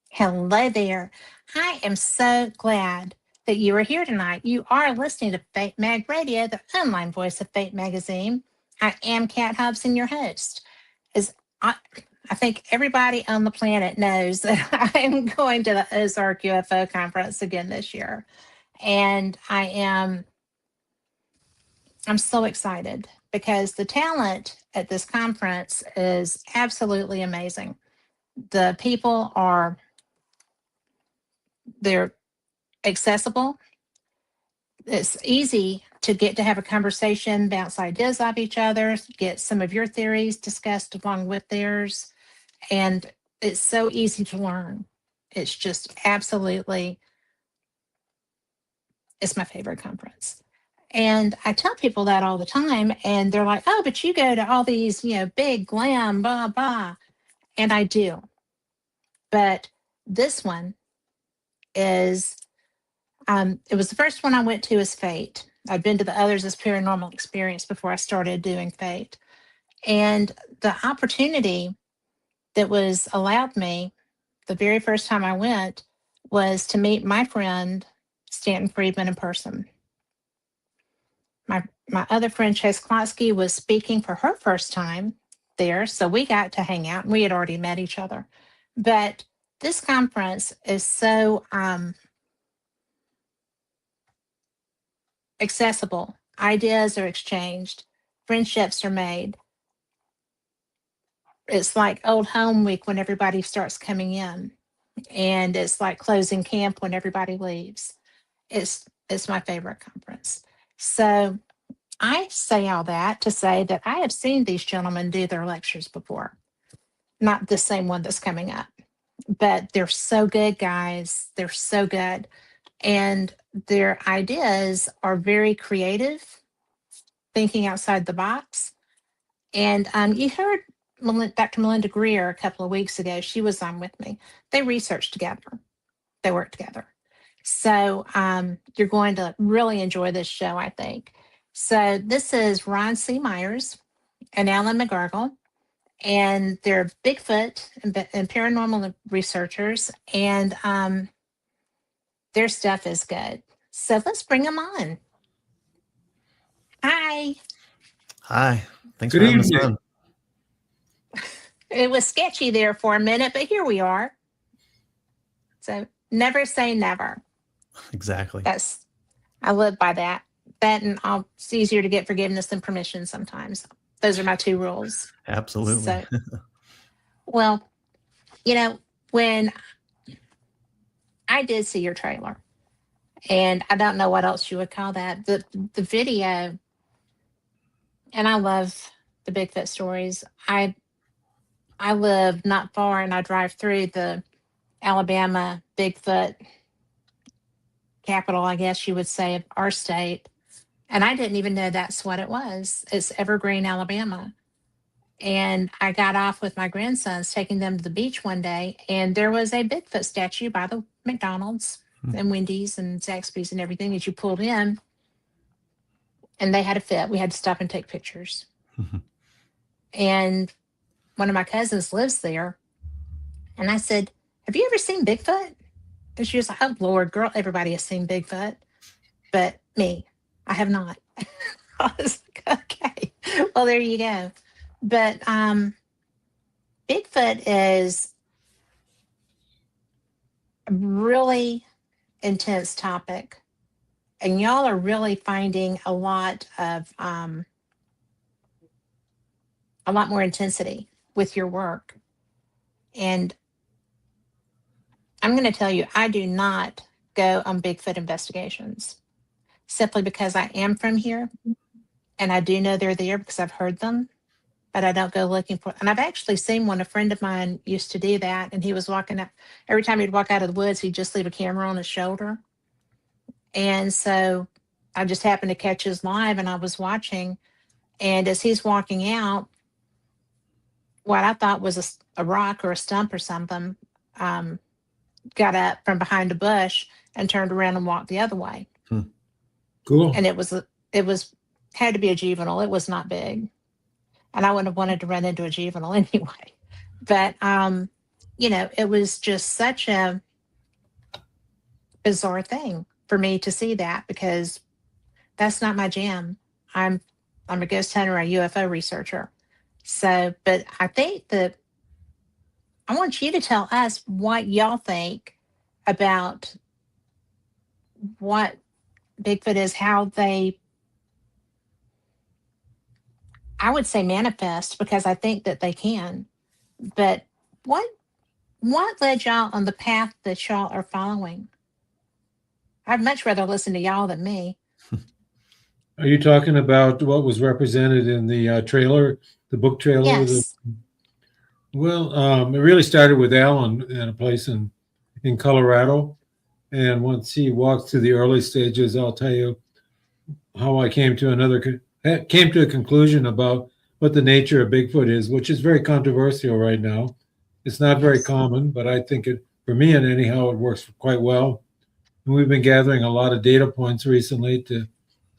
Hello there. I am so glad that you are here tonight. You are listening to Fate Mag Radio, the online voice of Fate Magazine. I am Kat Hobson, your host. As I think everybody on the planet knows that I am going to the Ozark UFO conference again this year. And I'm so excited because the talent at this conference is absolutely amazing. The people they're accessible. It's easy to get to have a conversation, bounce ideas off each other, get some of your theories discussed along with theirs. And it's so easy to learn. It's just absolutely, it's my favorite conference. And I tell people that all the time, and they're like, oh, but you go to all these, big glam, blah, blah. And I do. But this one is, it was the first one I went to as Fate. I'd been to the others as Paranormal Experience before I started doing Fate. And the opportunity that was allowed me the very first time I went was to meet my friend, Stanton Friedman, in person. My other friend, Chase Klotsky, was speaking for her first time there. So we got to hang out. We had already met each other. But this conference is so accessible. Ideas are exchanged. Friendships are made. It's like old home week when everybody starts coming in. And it's like closing camp when everybody leaves. It's my favorite conference. So I say all that to say that I have seen these gentlemen do their lectures before. Not the same one that's coming up, but they're so good, guys. They're so good. And their ideas are very creative, thinking outside the box. And you heard Dr. Melinda Greer a couple of weeks ago. She was on with me. They researched together. They worked together. So you're going to really enjoy this show, I think. So this is Ron C. Myers and Alan Megargle, and they're Bigfoot and paranormal researchers, and their stuff is good. So let's bring them on. Hi. Hi. Thanks for having us on. It was sketchy there for a minute, but here we are. So never say never. Exactly. I live by that. That and it's easier to get forgiveness than permission sometimes. Those are my two rules. Absolutely. So, well, when I did see your trailer, and I don't know what else you would call that, the video, and I love the Bigfoot stories. I live not far, and I drive through the Alabama Bigfoot capital, I guess you would say, of our state. And I didn't even know that's what it was. It's Evergreen, Alabama. And I got off with my grandsons, taking them to the beach one day, and there was a Bigfoot statue by the McDonald's and Wendy's and Zaxby's and everything that you pulled in. And they had a fit. We had to stop and take pictures. And one of my cousins lives there. And I said, have you ever seen Bigfoot? And she was like, oh, Lord, girl, everybody has seen Bigfoot. But me, I have not. I was like, okay, well, there you go. But Bigfoot is a really intense topic. And y'all are really finding a lot more intensity with your work. And I'm going to tell you, I do not go on Bigfoot investigations simply because I am from here and I do know they're there because I've heard them. but I don't go looking for. And I've actually seen one. A friend of mine used to do that, and he was walking up. Every time he'd walk out of the woods, he'd just leave a camera on his shoulder. And so I just happened to catch his live, and I was watching. And as he's walking out, what I thought was a rock or a stump or something um, got up from behind a bush and turned around and walked the other way. Cool. And it was had to be a juvenile. It was not big, and I wouldn't have wanted to run into a juvenile anyway. But it was just such a bizarre thing for me to see that, because that's not my jam. I'm a ghost hunter, a UFO researcher. So, but I think that I want you to tell us what y'all think about what Bigfoot is, how they, I would say manifest, because I think that they can. But what led y'all on the path that y'all are following? I'd much rather listen to y'all than me. Are you talking about what was represented in the trailer, the book trailer? Yes. Well, it really started with Alan at a place in Colorado. And once he walked through the early stages, I'll tell you how I came to a conclusion about what the nature of Bigfoot is, which is very controversial right now. It's not very common, but I think for me and anyhow, it works quite well. And we've been gathering a lot of data points recently to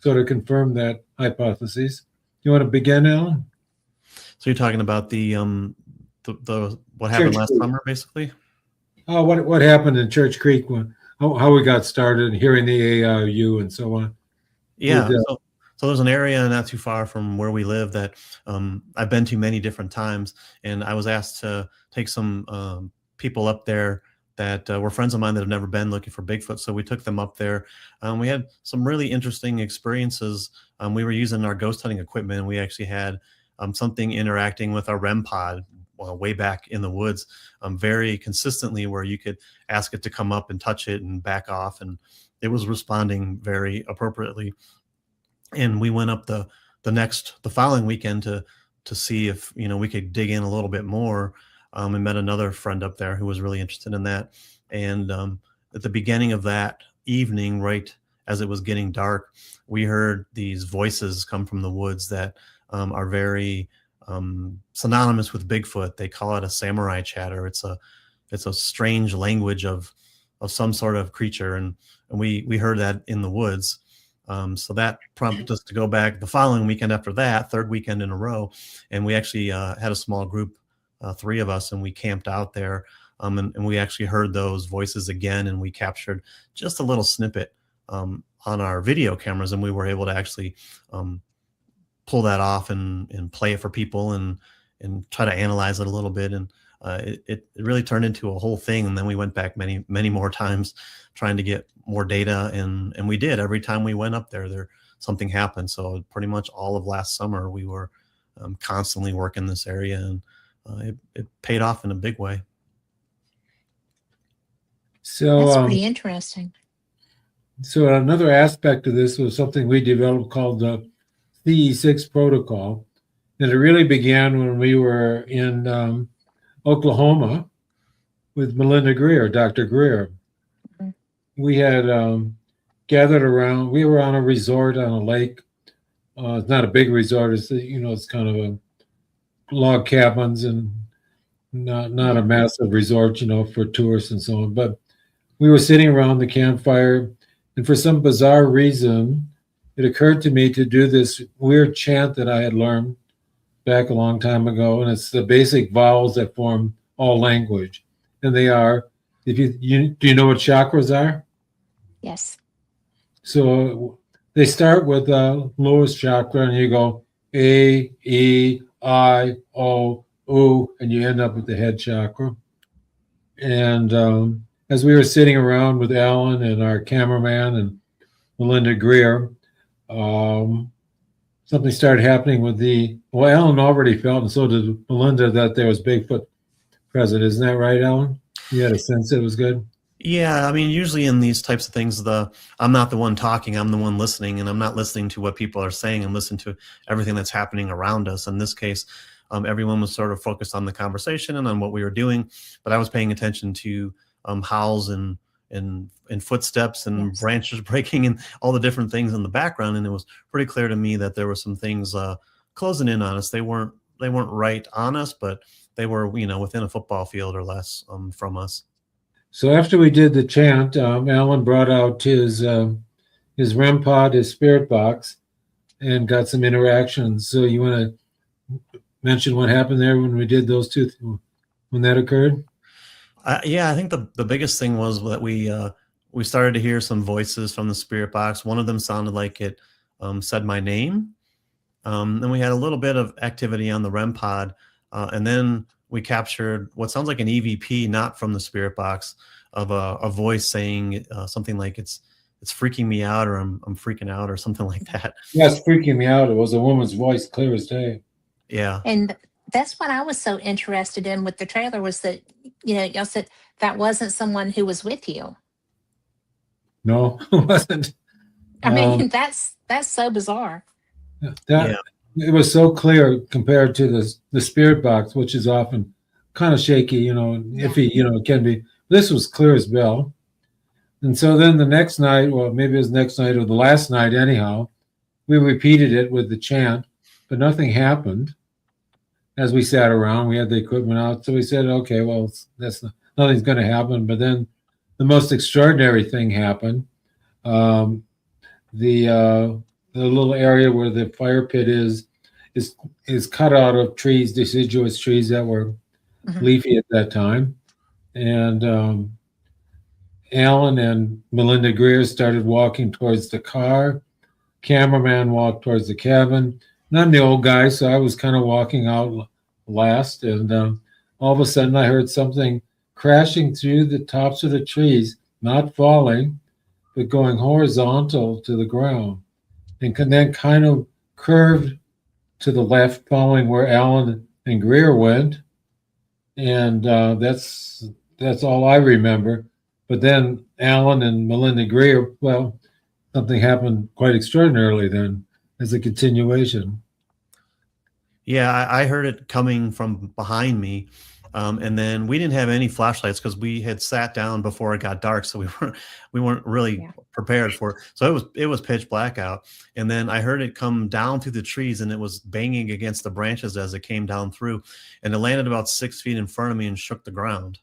sort of confirm that hypothesis. You want to begin, Alan? So you're talking about the what happened last summer, basically? Oh, what happened in Church Creek, how we got started, hearing the ARU and so on. Yeah. So there's an area not too far from where we live that I've been to many different times, and I was asked to take some people up there that were friends of mine that have never been looking for Bigfoot. So we took them up there. We had some really interesting experiences. We were using our ghost hunting equipment, and we actually had something interacting with our REM pod way back in the woods very consistently, where you could ask it to come up and touch it and back off, and it was responding very appropriately. And we went up the following weekend to see if we could dig in a little bit more, and met another friend up there who was really interested in that. And at the beginning of that evening, right as it was getting dark, we heard these voices come from the woods that are very synonymous with Bigfoot. They call it a samurai chatter. It's a strange language of some sort of creature, and we heard that in the woods. So that prompted us to go back the following weekend after that, third weekend in a row, and we actually had a small group, 3 of us, and we camped out there, and we actually heard those voices again, and we captured just a little snippet on our video cameras, and we were able to actually pull that off and play it for people and try to analyze it a little bit. And it really turned into a whole thing. And then we went back many more times trying to get more data. And we did. Every time we went up there something happened. So pretty much all of last summer, we were constantly working this area, and it paid off in a big way. So that's pretty interesting. So another aspect of this was something we developed called the CE6 protocol. And it really began when we were in Oklahoma with Melinda Greer, Dr. Greer. Mm-hmm. We had gathered around. We were on a resort on a lake. It's not a big resort. It's it's kind of a log cabins and not a massive resort, for tourists and so on. But we were sitting around the campfire, and for some bizarre reason, it occurred to me to do this weird chant that I had learned back a long time ago, and it's the basic vowels that form all language, and they are. Do you know what chakras are? Yes. So they start with the lowest chakra, and you go A, E, I, O, U, and you end up with the head chakra. And as we were sitting around with Alan and our cameraman and Melinda Greer, something started happening with Alan already felt, and so did Melinda, that there was Bigfoot present. Isn't that right, Alan? You had a sense it was good? Yeah, I mean, usually in these types of things, I'm not the one talking, I'm the one listening, and I'm not listening to what people are saying. I'm listening to everything that's happening around us. In this case, everyone was sort of focused on the conversation and on what we were doing, but I was paying attention to howls and footsteps and Yes. branches breaking and all the different things in the background. And it was pretty clear to me that there were some things closing in on us. They weren't right on us, but they were, within a football field or less from us. So after we did the chant, Alan brought out his REM pod, his spirit box, and got some interactions. So you want to mention what happened there when we did those two, when that occurred? Yeah, I think the biggest thing was that we started to hear some voices from the spirit box. One of them sounded like it said my name. Then we had a little bit of activity on the REM pod, and then we captured what sounds like an EVP, not from the spirit box, of a voice saying something like it's freaking me out, or I'm freaking out, or something like that. Yeah, it's freaking me out. It was a woman's voice, clear as day. Yeah. And that's what I was so interested in with the trailer, was that, y'all said that wasn't someone who was with you. No, it wasn't. I mean, that's so bizarre. It was so clear compared to the spirit box, which is often kind of shaky, iffy, it can be. This was clear as bell. And so then the next night, well, maybe it was next night or the last night anyhow, we repeated it with the chant, but nothing happened. As we sat around, we had the equipment out. So we said, okay, well, nothing's going to happen. But then the most extraordinary thing happened. The little area where the fire pit is cut out of trees, deciduous trees that were leafy at that time. And Alan and Melinda Greer started walking towards the car. Cameraman walked towards the cabin. And I'm the old guy, so I was kind of walking out last. And all of a sudden I heard something crashing through the tops of the trees, not falling, but going horizontal to the ground. And then kind of curved to the left, following where Alan and Greer went. And that's all I remember. But then Alan and Melinda Greer, well, something happened quite extraordinarily then as a continuation. Yeah, I heard it coming from behind me. And then we didn't have any flashlights because we had sat down before it got dark, so we weren't really prepared for it. So it was pitch black out. And then I heard it come down through the trees, and it was banging against the branches as it came down through, and it landed about 6 feet in front of me and shook the ground.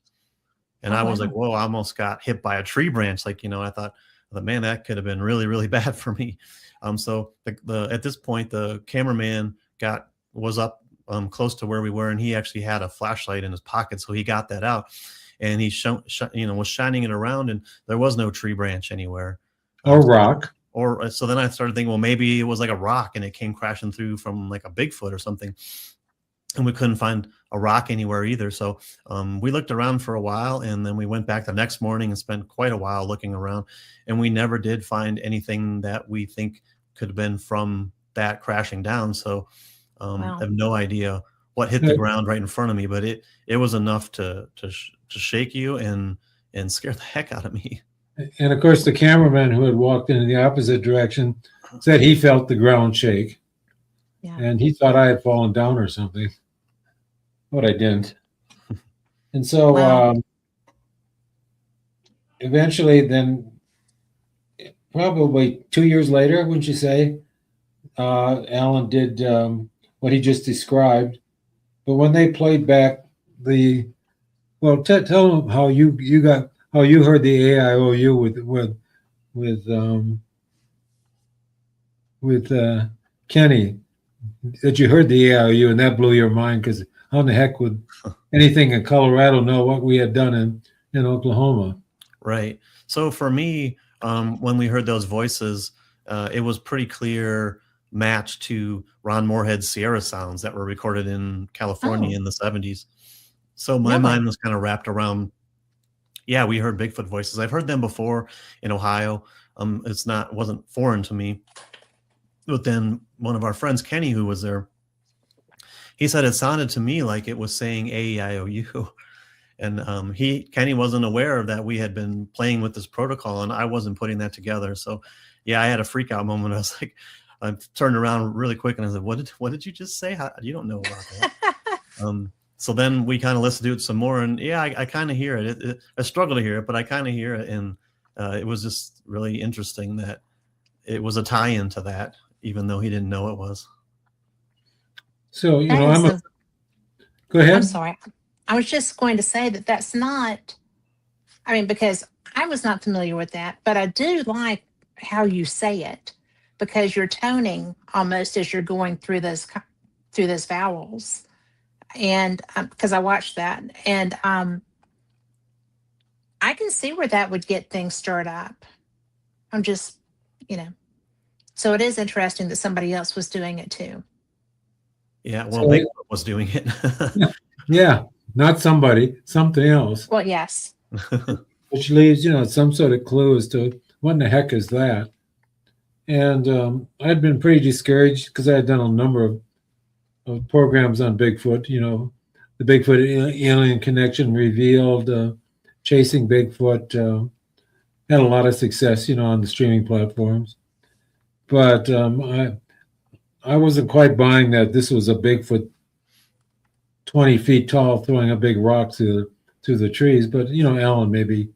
And I was like, whoa, I almost got hit by a tree branch. Like, I thought, man, that could have been really, really bad for me. So at this point, the cameraman was up close to where we were, and he actually had a flashlight in his pocket, so he got that out, and he was shining it around, and there was no tree branch anywhere or rock. So then I started thinking, well, maybe it was like a rock and it came crashing through from like a Bigfoot or something, and we couldn't find a rock anywhere either. So we looked around for a while, and then we went back the next morning and spent quite a while looking around, and we never did find anything that we think could have been from that crashing down. So I have no idea what hit the ground right in front of me, but it was enough to shake you and scare the heck out of me. And of course, the cameraman who had walked in the opposite direction said he felt the ground shake, and he thought I had fallen down or something, but I didn't. And so eventually, then probably 2 years later, wouldn't you say, Alan did what he just described. But when they played back tell them how you heard the AIOU with Kenny, that you heard the AIOU, and that blew your mind, because how in the heck would anything in Colorado know what we had done in Oklahoma? Right. So for me, when we heard those voices, it was pretty clear match to Ron Moorhead's Sierra sounds that were recorded in California in the 70s. So my mind was kind of wrapped around, we heard Bigfoot voices. I've heard them before in Ohio. Wasn't foreign to me. But then one of our friends, Kenny, who was there, he said it sounded to me like it was saying A-E-I-O-U. And Kenny wasn't aware that we had been playing with this protocol, and I wasn't putting that together. So I had a freak out moment. I was like, I turned around really quick and I said, what did you just say? You don't know about that. So then we kind of listened to it some more, and yeah, I kind of hear it. I struggle to hear it, but I kind of hear it, and it was just really interesting that it was a tie-in to that, even though he didn't know it was. So, go ahead. I'm sorry. I was just going to say that that's not, I mean, because I was not familiar with that, but I do like how you say it, because you're toning almost as you're going through those vowels. And because I watched that, and I can see where that would get things stirred up. I'm just, so it is interesting that somebody else was doing it too. Yeah, well, Bigfoot was doing it. Yeah, not somebody, something else. Well, yes. Which leaves, some sort of clue as to what in the heck is that. And I'd been pretty discouraged because I had done a number of programs on Bigfoot, the Bigfoot Alien Connection Revealed, Chasing Bigfoot, had a lot of success, on the streaming platforms. But I wasn't quite buying that this was a Bigfoot 20 feet tall throwing a big rock through the trees. But, Alan, maybe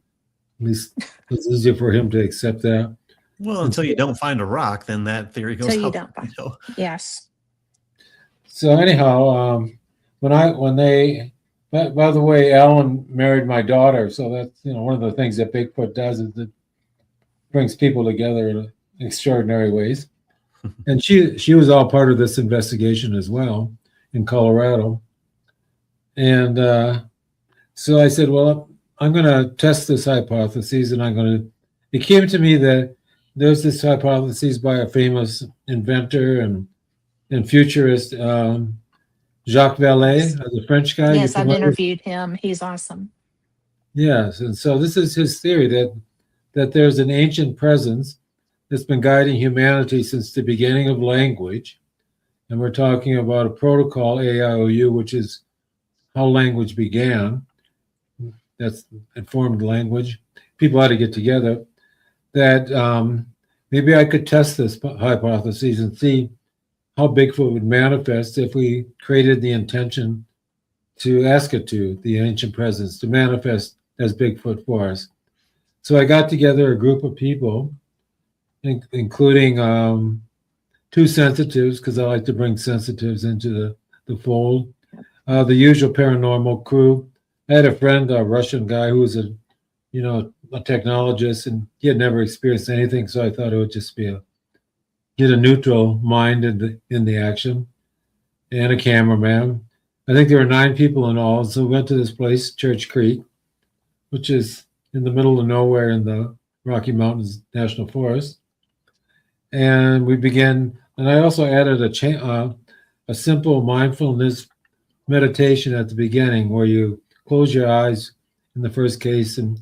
at least it's easier for him to accept that. Well, until you don't find a rock, then that theory goes Until you out. don't find Yes. So anyhow, when they, by the way, Alan married my daughter. So that's, one of the things that Bigfoot does is it brings people together in extraordinary ways. And she was all part of this investigation as well in Colorado. And so I said, well, I'm going to test this hypothesis, and it came to me that there's this hypothesis by a famous inventor and futurist, Jacques Vallée, the French guy. Yes, I've interviewed him. He's awesome. Yes, and so this is his theory that there's an ancient presence that's been guiding humanity since the beginning of language. And we're talking about a protocol, AIOU, which is how language began. That's informed language. People had to get together. That maybe I could test this hypothesis and see how Bigfoot would manifest if we created the intention to ask it to, the ancient presence, to manifest as Bigfoot for us. So I got together a group of people, including two sensitives, because I like to bring sensitives into the fold, the usual paranormal crew. I had a friend, a Russian guy who was a technologist, and he had never experienced anything, so I thought it would just be get a neutral mind in the action, and a cameraman. I think there were 9 people in all, so we went to this place, Church Creek, which is in the middle of nowhere in the Rocky Mountains National Forest. And we began, and I also added a simple mindfulness meditation at the beginning, where you close your eyes in the first case and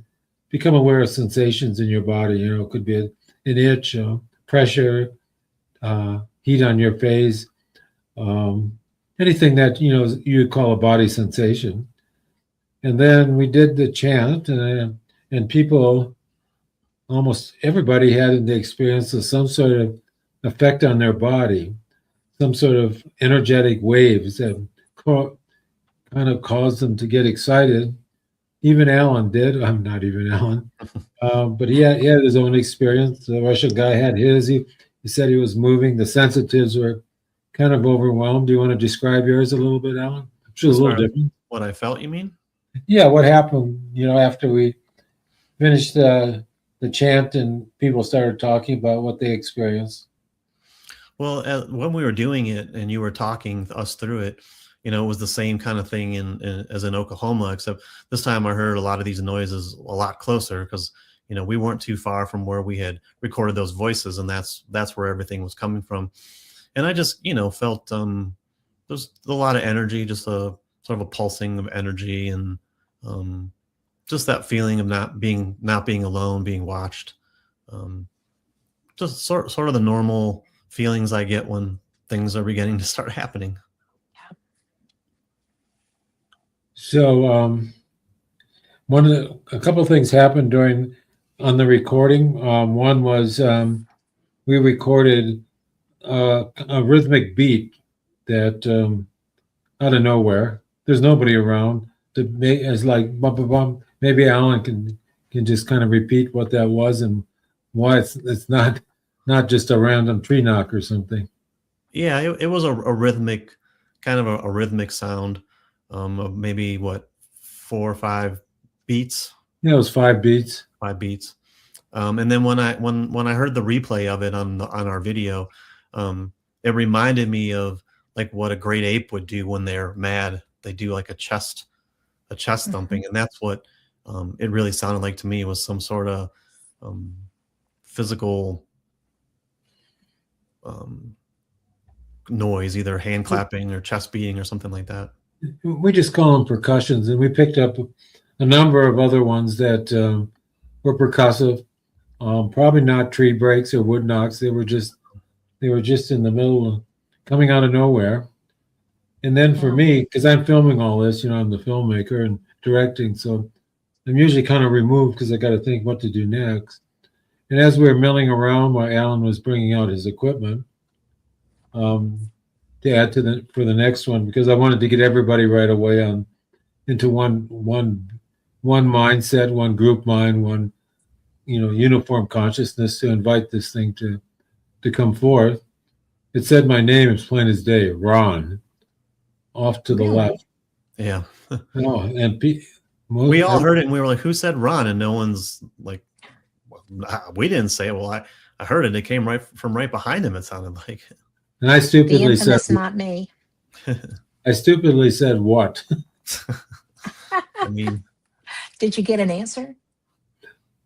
become aware of sensations in your body. It could be an itch, pressure, heat on your face, anything that you'd call a body sensation. And then we did the chant, and people, almost everybody, had the experience of some sort of effect on their body, some sort of energetic waves that kind of caused them to get excited. Even Alan did. I'm not even Alan, but he had his own experience. The Russian guy had his. He said he was moving. The sensitives were kind of overwhelmed. Do you want to describe yours a little bit, Alan? Which was a little different. What I felt, you mean? Yeah, what happened, after we finished the chant and people started talking about what they experienced? Well, when we were doing it and you were talking us through it, it was the same kind of thing as in Oklahoma, except this time I heard a lot of these noises a lot closer because, we weren't too far from where we had recorded those voices, and that's where everything was coming from. And I just, felt there's a lot of energy, just a sort of a pulsing of energy, and just that feeling of not being alone, being watched. Just sort of the normal feelings I get when things are beginning to start happening. So a couple of things happened on the recording. One was we recorded a rhythmic beat that out of nowhere, there's nobody around to make as like bum, bum, bum. Maybe Alan can just kind of repeat what that was and why it's not just a random tree knock or something. Yeah, it was a rhythmic, kind of a rhythmic sound, of maybe what, 4 or 5 beats. Yeah, it was 5 beats. 5 beats. And then when I heard the replay of it on our video, it reminded me of like what a great ape would do when they're mad. They do like a chest thumping, and that's what it really sounded like to me, was some sort of physical noise, either hand clapping or chest beating or something like that. We just call them percussions, and we picked up a number of other ones that were percussive. Probably not tree breaks or wood knocks. They were just in the middle, coming out of nowhere. And then for me, because I'm filming all this, I'm the filmmaker and directing, so I'm usually kind of removed because I got to think what to do next. And as we were milling around while Alan was bringing out his equipment to add for the next one, because I wanted to get everybody right away into one mindset, one group mind, one uniform consciousness to invite this thing to come forth. It said my name as plain as day, Ron, off to the left. Yeah. Oh, and we all heard it, and we were like, "Who said Ron?" And no one's like, "We didn't say it." Well, I heard it. It came from right behind him. It sounded like. And I stupidly said, "Not me." I stupidly said, "What?" I mean, did you get an answer?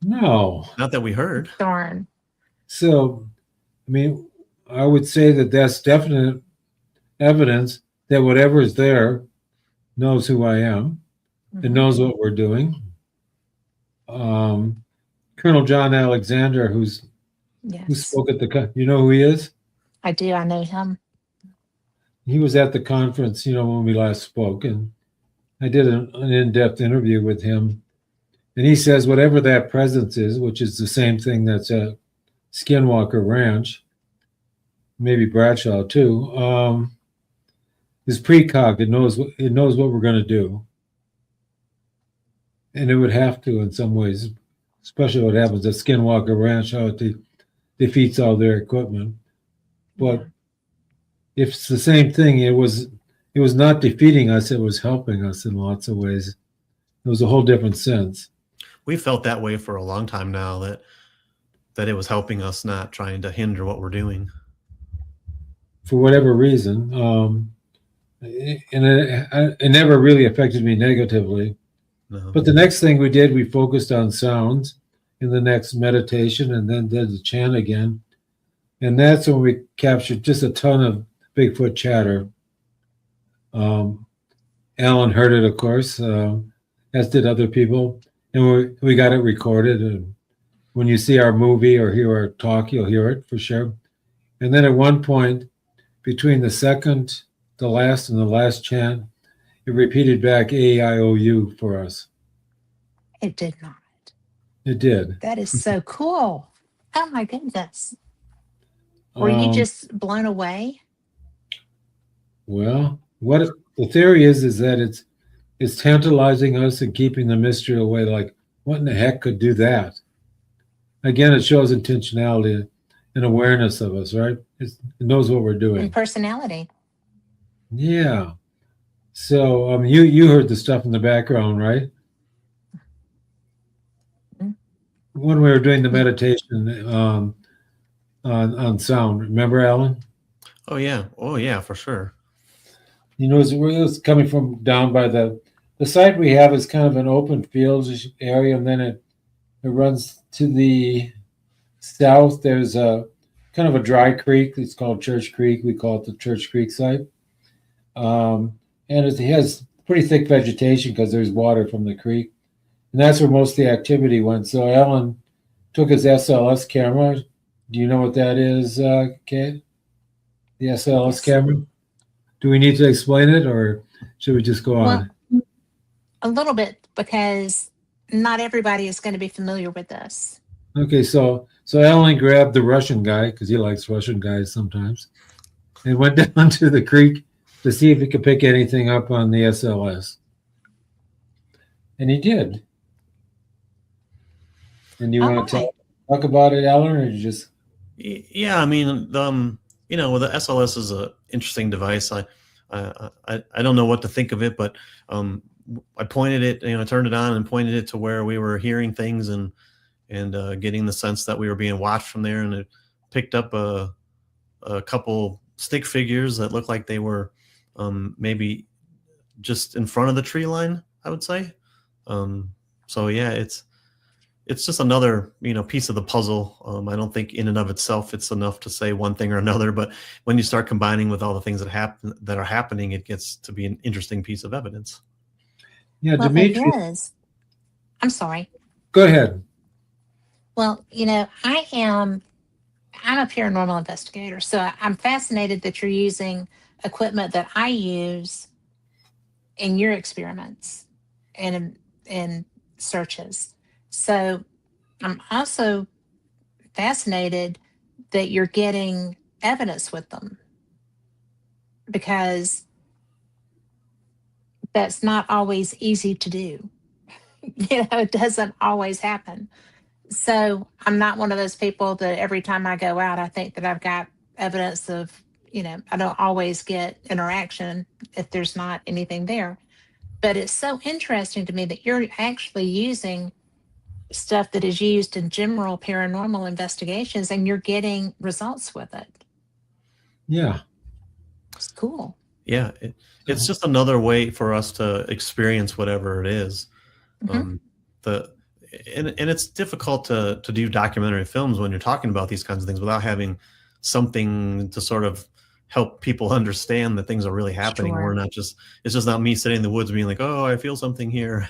No, not that we heard. Darn. So, I mean, I would say that that's definite evidence that whatever is there knows who I am and knows what we're doing. Colonel John Alexander, who spoke at you know who he is? I do. I know him. He was at the conference, when we last spoke, and I did an in-depth interview with him. And he says whatever that presence is, which is the same thing that's at Skinwalker Ranch, maybe Bradshaw too, is precog. It knows what we're going to do. And it would have to in some ways, especially what happens at Skinwalker Ranch, how it defeats all their equipment. But if it's the same thing, it was not defeating us, it was helping us in lots of ways. It was a whole different sense. We felt that way for a long time now, that it was helping us, not trying to hinder what we're doing. For whatever reason. And it never really affected me negatively. No. But the next thing we did, we focused on sounds in the next meditation, and then did the chant again. And that's when we captured just a ton of Bigfoot chatter. Alan heard it, of course, as did other people. And we got it recorded. And when you see our movie or hear our talk, you'll hear it for sure. And then at one point, between the last and the last chant, it repeated back A-I-O-U for us. It did not. It did. That is so cool. Oh my goodness. Were you just blown away? Well, what the theory is that it's tantalizing us and keeping the mystery away. Like, what in the heck could do that? Again, it shows intentionality and awareness of us, right? It knows what we're doing. And personality. Yeah. So you heard the stuff in the background, right? When we were doing the meditation on sound, remember, Alan? Oh yeah, for sure. It was coming from down by the site we have is kind of an open field area, and then it runs to the south. There's a kind of a dry creek. It's called Church Creek. We call it the Church Creek site. And it has pretty thick vegetation because there's water from the creek. And that's where most of the activity went. So Alan took his SLS camera. Do you know what that is, Kate? The SLS camera? Do we need to explain it, or should we just go on? Well, a little bit, because not everybody is going to be familiar with this. Okay, so Alan grabbed the Russian guy, because he likes Russian guys sometimes, and went down to the creek to see if he could pick anything up on the SLS. And he did. And you want to talk about it, Alan, or you just? Yeah, I mean, you know, the SLS is an interesting device. I don't know what to think of it, but I pointed it, you know, I turned it on and pointed it to where we were hearing things and getting the sense that we were being watched from there, and it picked up a couple stick figures that looked like they were maybe just in front of the tree line, I would say. So yeah, it's just another, you know, piece of the puzzle. I don't think in and of itself it's enough to say one thing or another, but when you start combining with all the things that are happening, it gets to be an interesting piece of evidence. Yeah, well, Dimitri. it is. I'm sorry. Go ahead. Well, you know, I'm a paranormal investigator, so I'm fascinated that you're using equipment that I use in your experiments and in searches. So I'm also fascinated that you're getting evidence with them, because that's not always easy to do. You know, it doesn't always happen. So I'm not one of those people that every time I go out, I think that I've got evidence of, you know, I don't always get interaction if there's not anything there. But it's so interesting to me that you're actually using stuff that is used in general paranormal investigations and you're getting results with it. Yeah. It's cool. Yeah. It's just another way for us to experience whatever it is. Mm-hmm. And it's difficult to do documentary films when you're talking about these kinds of things without having something to sort of help people understand that things are really happening. Sure. We're not just, it's just not me sitting in the woods being like, oh, I feel something here.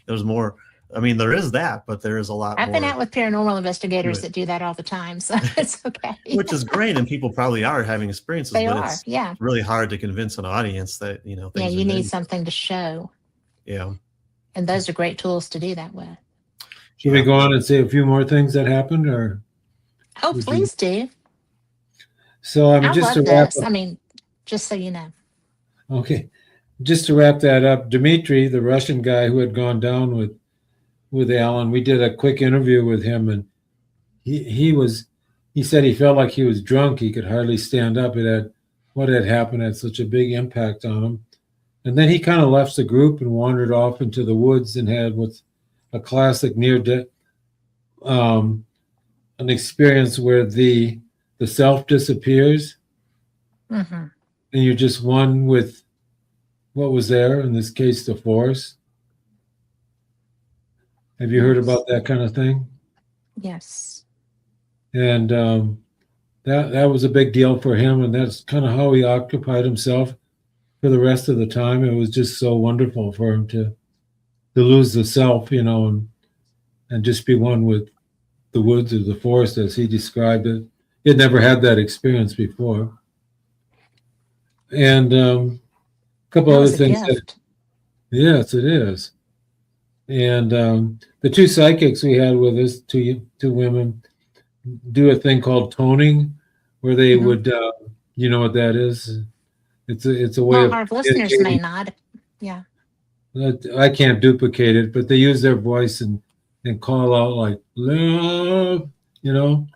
There's more. I mean, there is that, but there is a lot I've more. been out with paranormal investigators that do that all the time, so it's okay. Which is great, and people probably are having experiences, They but are, it's yeah. really hard to convince an audience that, you know, things you are need good. something to show. Yeah. And those are great tools to do that with. Should we go on and say a few more things that happened, or? Oh, please do. So I love this. I mean, just so you know. Okay, just to wrap that up, Dmitry, the Russian guy who had gone down with Alan, we did a quick interview with him, and he said he felt like he was drunk. He could hardly stand up. What had happened had such a big impact on him. And then he kind of left the group and wandered off into the woods and had what's a classic near-death, an experience where the self disappears, Mm-hmm. and you're just one with what was there, in this case, the force. Have you heard about that kind of thing? Yes. And that was a big deal for him, and that's kind of how he occupied himself for the rest of the time. It was just so wonderful for him to lose the self, you know, and just be one with the woods or the forest, as he described it. He had never had that experience before. And a couple other things. Yes, it is. And the two psychics we had with us, two women, do a thing called toning, where they would, you know what that is? It's a way of. Our listeners may not. Yeah. I can't duplicate it, but they use their voice and call out like love, you know,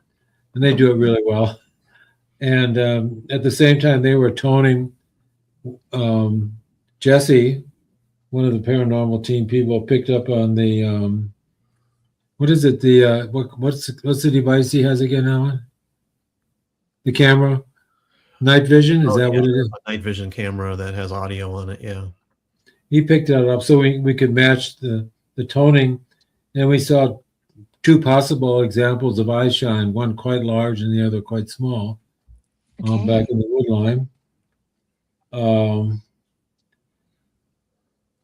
and they do it really well. And at the same time, they were toning. Jesse, one of the paranormal team people, picked up on the what is it? The what's the device he has again, Alan? The camera, night vision. Is that what it is? A night vision camera that has audio on it. Yeah. He picked that up so we could match the toning, and we saw two possible examples of eye shine, one quite large and the other quite small, back in the wood line.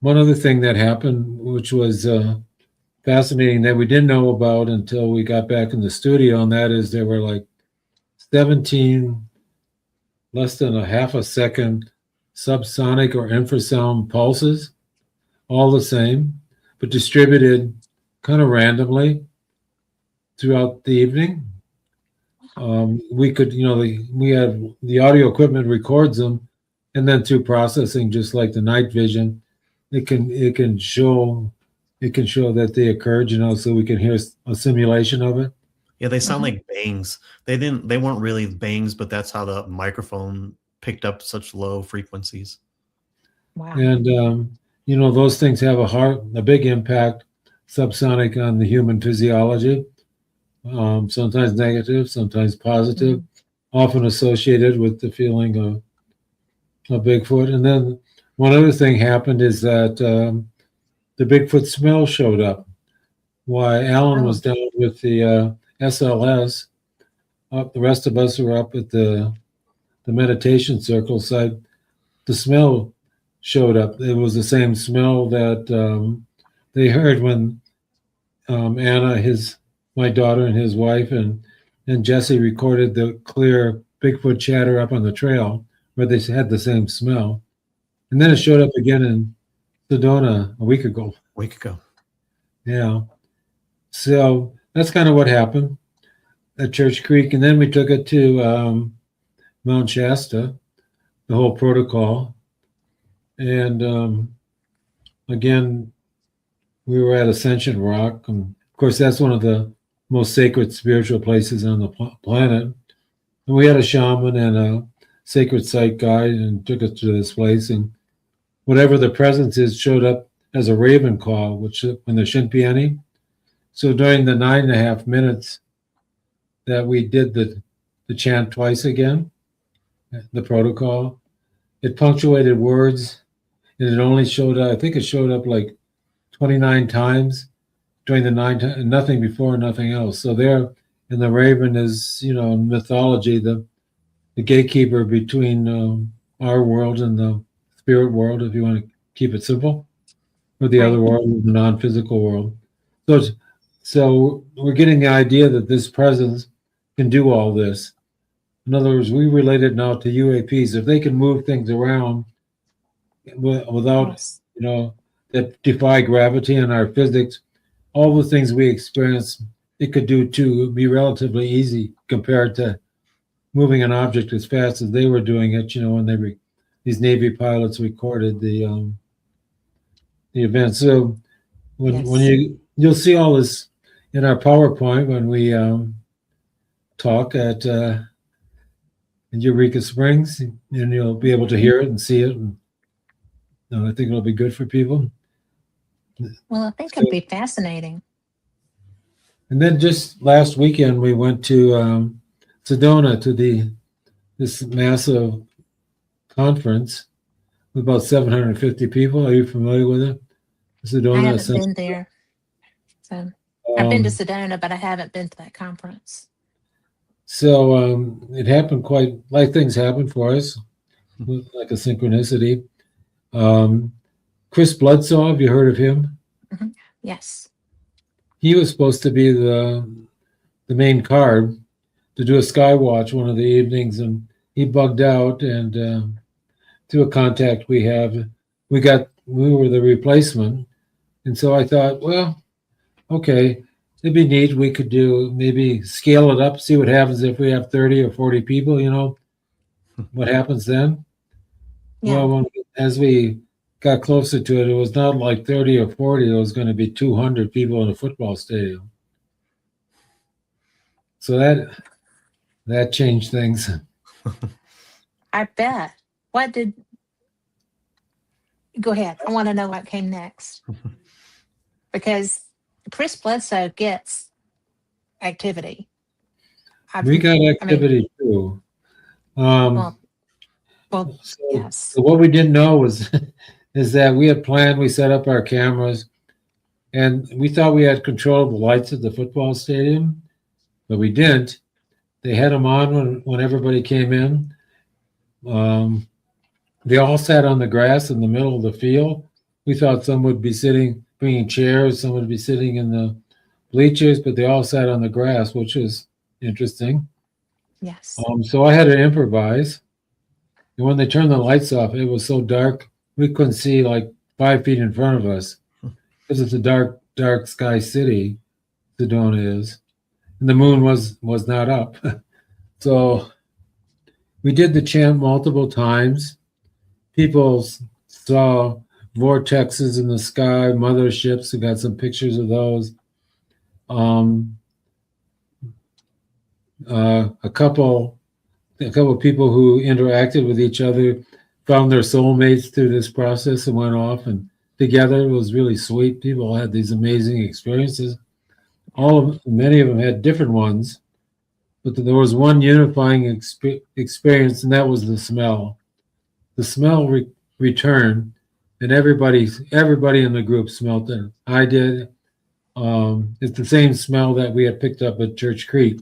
One other thing that happened, which was fascinating, that we didn't know about until we got back in the studio, and that is there were like 17 less than a half a second subsonic or infrasound pulses, all the same, but distributed kind of randomly throughout the evening. We could, you know, we had the audio equipment records them, and then through processing, just like the night vision, it can show that they occurred, so we can hear a simulation of it. Yeah, they sound like bangs. They weren't really bangs, but that's how the microphone picked up such low frequencies. Wow. And those things have a big impact subsonic on the human physiology. Sometimes negative, sometimes positive, often associated with the feeling of Bigfoot. And then one other thing happened is that the Bigfoot smell showed up. While Alan was down with the SLS, the rest of us were up at the meditation circle side. The smell showed up. It was the same smell that they heard when Anna, my daughter, and his wife, and Jesse recorded the clear Bigfoot chatter up on the trail, where they had the same smell. And then it showed up again in Sedona a week ago. Yeah. So that's kind of what happened at Church Creek. And then we took it to Mount Shasta, the whole protocol. And again, we were at Ascension Rock. And of course, that's one of the most sacred spiritual places on the planet. And we had a shaman and a sacred site guide and took us to this place. And whatever the presence is showed up as a raven call, when there shouldn't be any. So during the 9.5 minutes that we did the chant twice again, the protocol, it punctuated words, and it only showed up, I think it showed up like 29 times during the 9 times, nothing before, nothing else. So there, and the raven is, in mythology, the gatekeeper between our world and the spirit world, if you want to keep it simple, or the other world, the non-physical world. So we're getting the idea that this presence can do all this. In other words, we relate it now to UAPs. If they can move things around without, that defy gravity and our physics, all the things we experience, it could do too. It would be relatively easy compared to moving an object as fast as they were doing it, when these Navy pilots recorded the event. So when you'll see all this in our PowerPoint when we talk at Eureka Springs, and you'll be able to hear it and see it. And I think it'll be good for people. Well, I think it'd be fascinating. And then just last weekend, we went to Sedona to this massive conference with about 750 people. Are you familiar with it? Sedona. I haven't been there. So I've been to Sedona, but I haven't been to that conference. So it happened things happen for us, like a synchronicity. Chris Bloodsaw, have you heard of him? Mm-hmm. Yes. He was supposed to be the main card to do a sky watch one of the evenings, and he bugged out. And through a contact we have, we were the replacement. And so I thought, well, okay, it'd be neat. We could maybe scale it up, see what happens if we have 30 or 40 people, what happens then? Yeah. Well, as we got closer to it, it was not like 30 or 40. It was going to be 200 people in a football stadium. So that changed things. I bet. Go ahead. I want to know what came next. Because Chris Bledsoe gets activity. We got activity too. Yes. So what we didn't know is that we had planned, we set up our cameras, and we thought we had control of the lights at the football stadium, but we didn't. They had them on when everybody came in. They all sat on the grass in the middle of the field. We thought some would be bringing chairs, some would be sitting in the bleachers, but they all sat on the grass, which was interesting. Yes. So I had to improvise. And when they turned the lights off, it was so dark, we couldn't see like 5 feet in front of us. Because it's a dark, dark sky city, Sedona is. And the moon was not up. So we did the chant multiple times. people saw vortexes in the sky, motherships. We got some pictures of those. A couple of people who interacted with each other found their soulmates through this process and went off and together. It was really sweet. People had these amazing experiences. Many of them had different ones, but there was one unifying experience, and that was the smell. The smell returned, and everybody in the group smelled it. I did. It's the same smell that we had picked up at Church Creek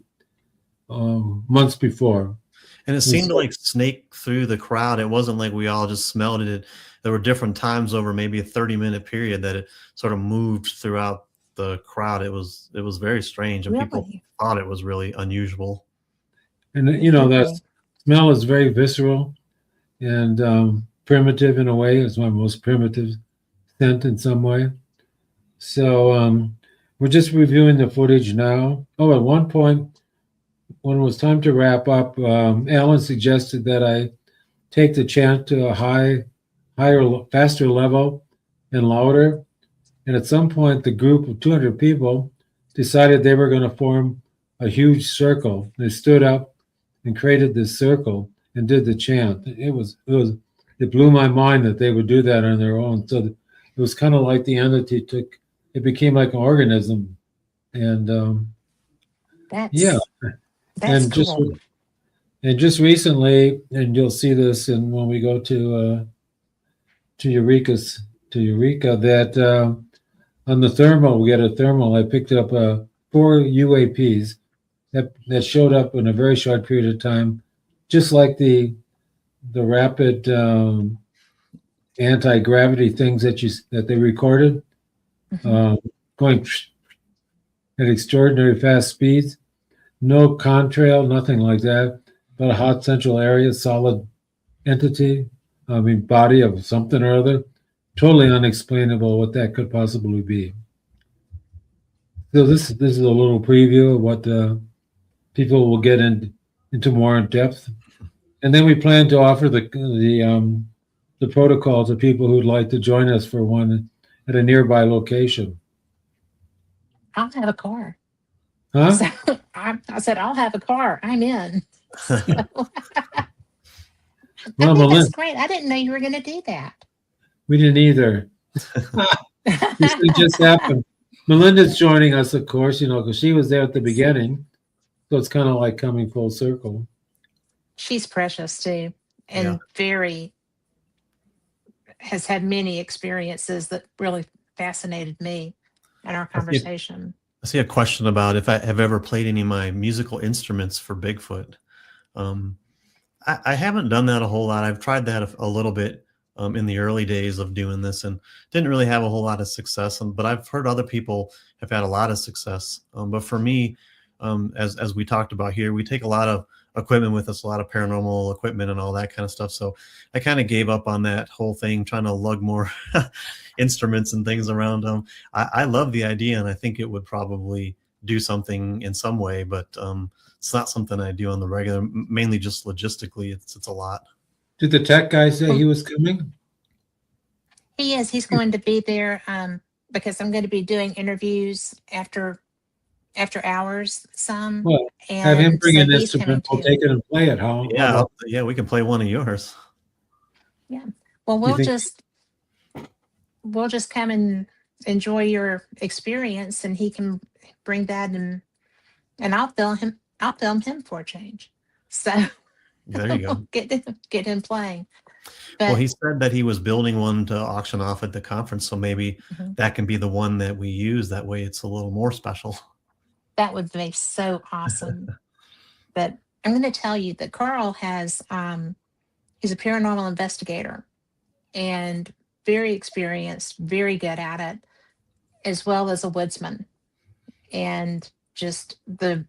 months before. And it seemed to like snake through the crowd. It wasn't like we all just smelled it. There were different times over maybe a 30-minute period that it sort of moved throughout the crowd. It was very strange, and people thought it was really unusual. And that smell is very visceral and primitive in a way. It's my most primitive scent in some way. So we're just reviewing the footage now. Oh, at one point, when it was time to wrap up, Alan suggested that I take the chant to a higher, faster level and louder. And at some point, the group of 200 people decided they were going to form a huge circle. They stood up and created this circle and did the chant. It blew my mind that they would do that on their own. So it was kind of like the entity it became like an organism. And That's cool. Just recently, and you'll see this when we go to Eureka, that on the thermal, we got a thermal. I picked up 4 UAPs that showed up in a very short period of time, just like the rapid anti-gravity things that they recorded, going at extraordinary fast speeds. No contrail, nothing like that, but a hot central area, solid entity, body of something or other. Totally unexplainable what that could possibly be. So this is a little preview of what people will get into more in depth. And then we plan to offer the protocol to people who'd like to join us for one at a nearby location. I'll have a car. Huh? So, I said, I'll have a car. I'm in. Well, that's great. I didn't know you were going to do that. We didn't either. This thing just happened. Melinda's joining us, of course, because she was there at the beginning. So it's kind of like coming full circle. She's precious too, and has had many experiences that really fascinated me in our conversation. I see a question about if I have ever played any of my musical instruments for Bigfoot. I haven't done that a whole lot. I've tried that a little bit in the early days of doing this and didn't really have a whole lot of success. But I've heard other people have had a lot of success. But for me, as we talked about here, we take a lot of equipment with us, a lot of paranormal equipment and all that kind of stuff. So I kind of gave up on that whole thing, trying to lug more instruments and things around. I love the idea, and I think it would probably do something in some way, but it's not something I do on the regular, mainly just logistically. It's a lot. Did the tech guy say he was coming? He is. He's going to be there because I'm going to be doing interviews after hours. Well, have him bring an instrument. We'll take it and play it. How? Yeah, we can play one of yours. Yeah. Well, we'll just come and enjoy your experience, and he can bring that and I'll film him for a change. So there you go. Get him playing. Well, he said that he was building one to auction off at the conference, so maybe that can be the one that we use. That way it's a little more special. That would be so awesome. But I'm going to tell you that Carl has, he's a paranormal investigator and very experienced, very good at it, as well as a woodsman and just the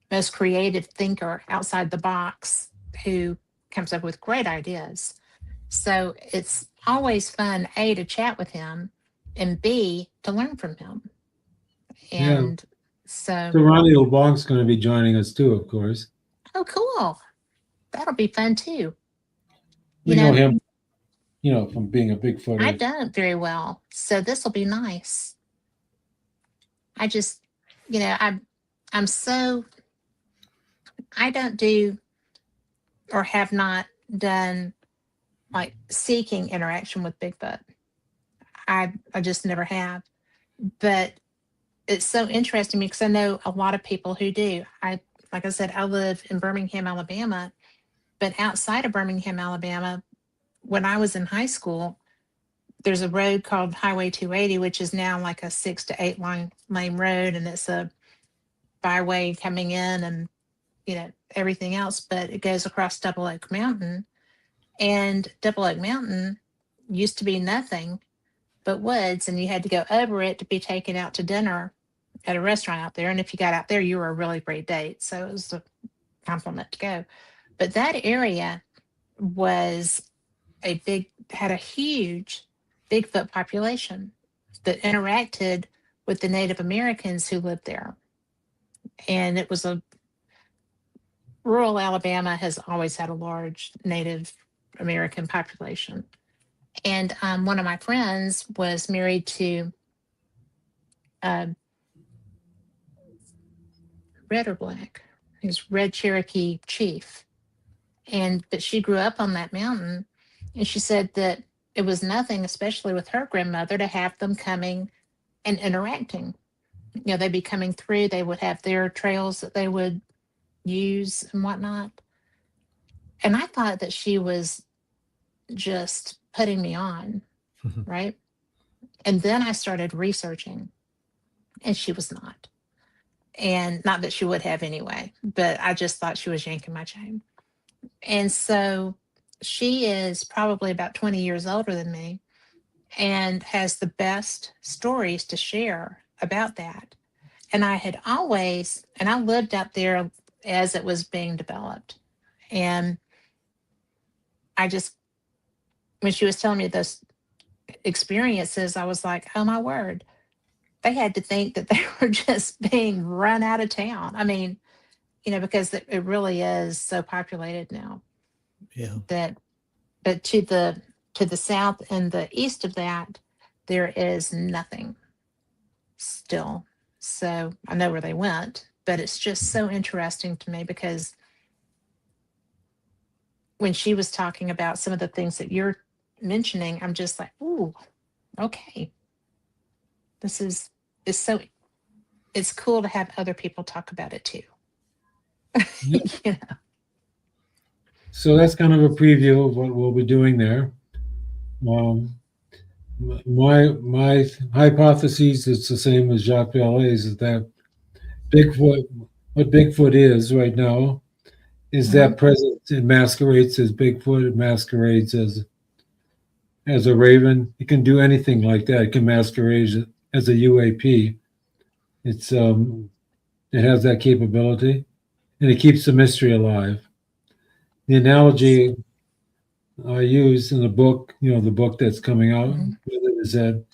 most creative thinker outside the box who comes up with great ideas. So it's always fun, A, to chat with him, and B, to learn from him. And so Ronnie LeBlanc's going to be joining us too, of course. Oh, cool. That'll be fun too. We know him from being a Bigfooter? I've done it very well. So this will be nice. I just, I'm so, I don't do or have not done like seeking interaction with Bigfoot. I just never have. But it's so interesting to me because I know a lot of people who do. Like I said, I live in Birmingham, Alabama, but outside of Birmingham, Alabama, when I was in high school, there's a road called Highway 280, which is now like a 6 to 8 lane road, and it's a byway coming in and everything else, but it goes across Double Oak Mountain, and Double Oak Mountain used to be nothing but woods, and you had to go over it to be taken out to dinner at a restaurant out there. And if you got out there, you were a really great date. So it was a compliment to go. But that area had a huge Bigfoot population that interacted with the Native Americans who lived there. And it was rural Alabama has always had a large Native American population. And one of my friends was married to red or black. He's Red Cherokee chief. But she grew up on that mountain, and she said that it was nothing, especially with her grandmother, to have them coming and interacting. They'd be coming through, they would have their trails that they would use and whatnot. And I thought that she was just putting me on, right? And then I started researching, and she was not. And not that she would have anyway, but I just thought she was yanking my chain. And so she is probably about 20 years older than me and has the best stories to share about that. And I lived out there as it was being developed. And when she was telling me those experiences, I was like, oh my word, they had to think that they were just being run out of town. I mean, because it really is so populated now. Yeah. But to the south and the east of that, there is nothing still. So I know where they went, but it's just so interesting to me because when she was talking about some of the things that you're mentioning, I'm just like, ooh, okay. It's cool to have other people talk about it too. Yeah. So that's kind of a preview of what we'll be doing there. My hypothesis is the same as Jacques Vallée's, is that what Bigfoot is right now is that presence. It masquerades as Bigfoot. It masquerades as a raven. It can do anything like that. It can masquerade as a UAP. It has that capability, and it keeps the mystery alive. The analogy I use in the book, the book that's coming out, is that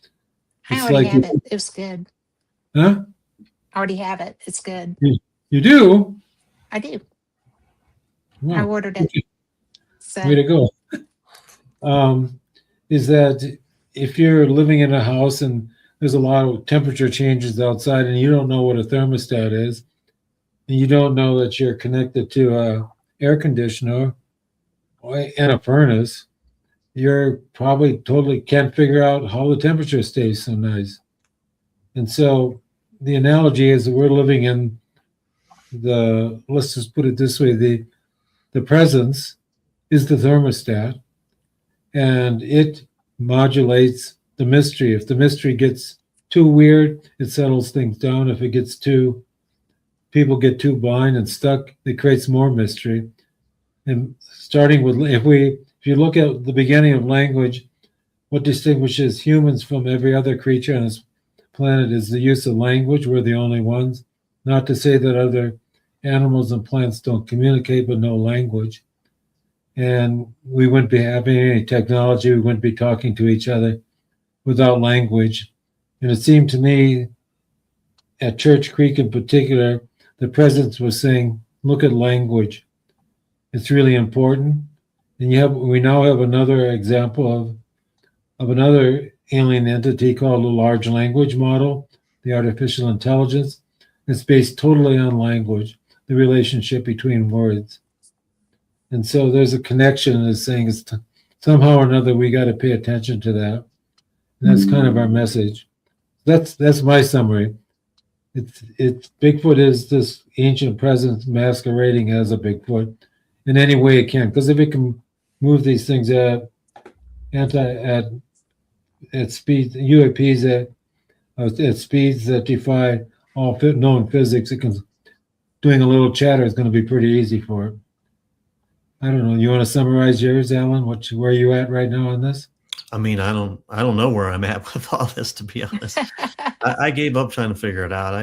I already have it. It was good. Huh? I already have it. It's good. You do? I do. Wow. I ordered it. So. Way to go. Is that if you're living in a house and there's a lot of temperature changes outside and you don't know what a thermostat is, and you don't know that you're connected to a air conditioner and a furnace, you're probably totally can't figure out how the temperature stays so nice. And so the analogy is that we're living in let's just put it this way, the presence is the thermostat, and it modulates the mystery. If the mystery gets too weird, it settles things down. If people get too blind and stuck, it creates more mystery. And starting with, if you look at the beginning of language, what distinguishes humans from every other creature on this planet is the use of language. We're the only ones. Not to say that other animals and plants don't communicate, but no language. And we wouldn't be having any technology. We wouldn't be talking to each other without language. And it seemed to me, at Church Creek in particular, the presence was saying, look at language. It's really important. And we now have another example of another alien entity called a large language model, the artificial intelligence. It's based totally on language, the relationship between words. And so there's a connection that's saying somehow or another we got to pay attention to that. And that's kind of our message. That's my summary. It's Bigfoot is this ancient presence masquerading as a Bigfoot in any way it can. Because if it can move these things at speed, UAPs at speeds that defy all known physics, doing a little chatter is going to be pretty easy for it. I don't know. You want to summarize yours, Alan? Where are you at right now on this? I mean, I don't know where I'm at with all this, to be honest. I gave up trying to figure it out.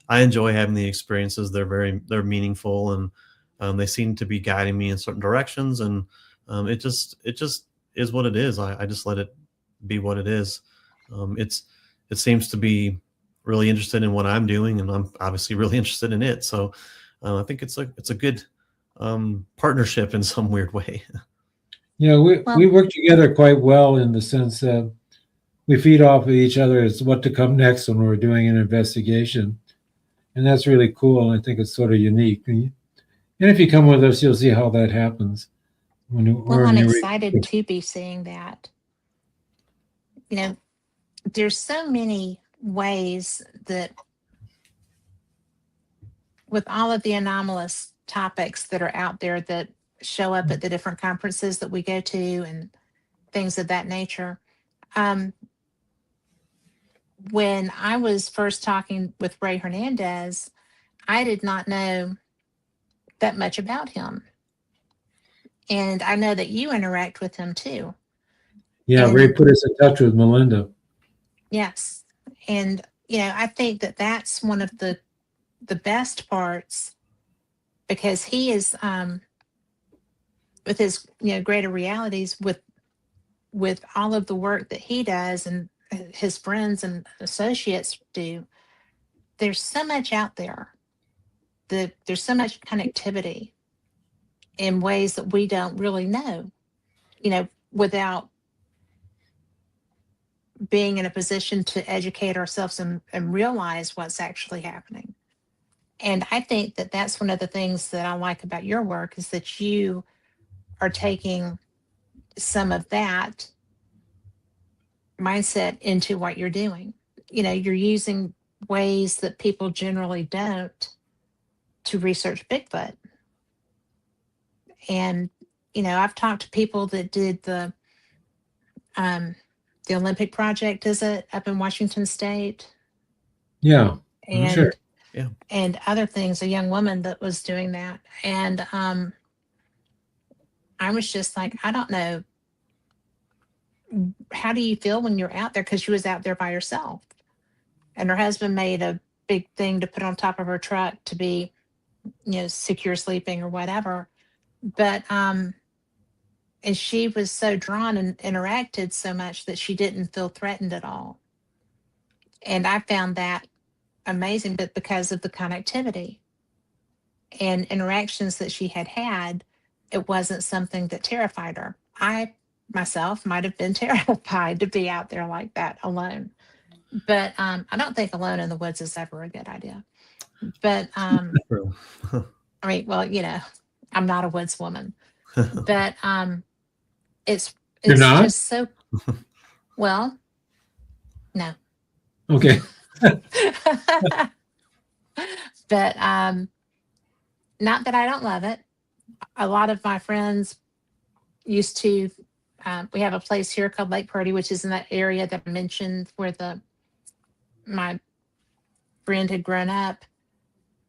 I enjoy having the experiences. They're meaningful, and they seem to be guiding me in certain directions. And it just is what it is. I just let it be what it is. It seems to be really interested in what I'm doing, and I'm obviously really interested in it. So I think it's a good partnership in some weird way. Yeah, we work together quite well in the sense that we feed off of each other as what to come next when we're doing an investigation. And that's really cool. And I think it's sort of unique. And if you come with us, you'll see how that happens. I'm excited to be seeing that. You know, there's so many ways that with all of the anomalous topics that are out there that show up at the different conferences that we go to and things of that nature. When I was first talking with Ray Hernandez, I did not know that much about him. And I know that you interact with him too. Yeah, Ray put us in touch with Melinda. Yes. And, I think that that's one of the best parts, because he is, with his, greater realities, with all of the work that he does and his friends and associates do, there's so much out there. There's so much connectivity in ways that we don't really know, without being in a position to educate ourselves and realize what's actually happening. And I think that that's one of the things that I like about your work, is that you are taking some of that mindset into what you're doing. You're using ways that people generally don't to research Bigfoot. And, I've talked to people that did the Olympic project, is it, up in Washington State? Yeah. And sure. Yeah. And other things, a young woman that was doing that. And I was just like, I don't know. How do you feel when you're out there? Because she was out there by herself. And her husband made a big thing to put on top of her truck to be, secure sleeping or whatever. But and she was so drawn and interacted so much that she didn't feel threatened at all. And I found that amazing, but because of the connectivity and interactions that she had, it wasn't something that terrified her. I myself might have been terrified to be out there like that alone. But I don't think alone in the woods is ever a good idea. But I mean, well, I'm not a woods woman. But it's just so well. No. Okay. But not that I don't love it. A lot of my friends used to. We have a place here called Lake Purdy, which is in that area that I mentioned where my friend had grown up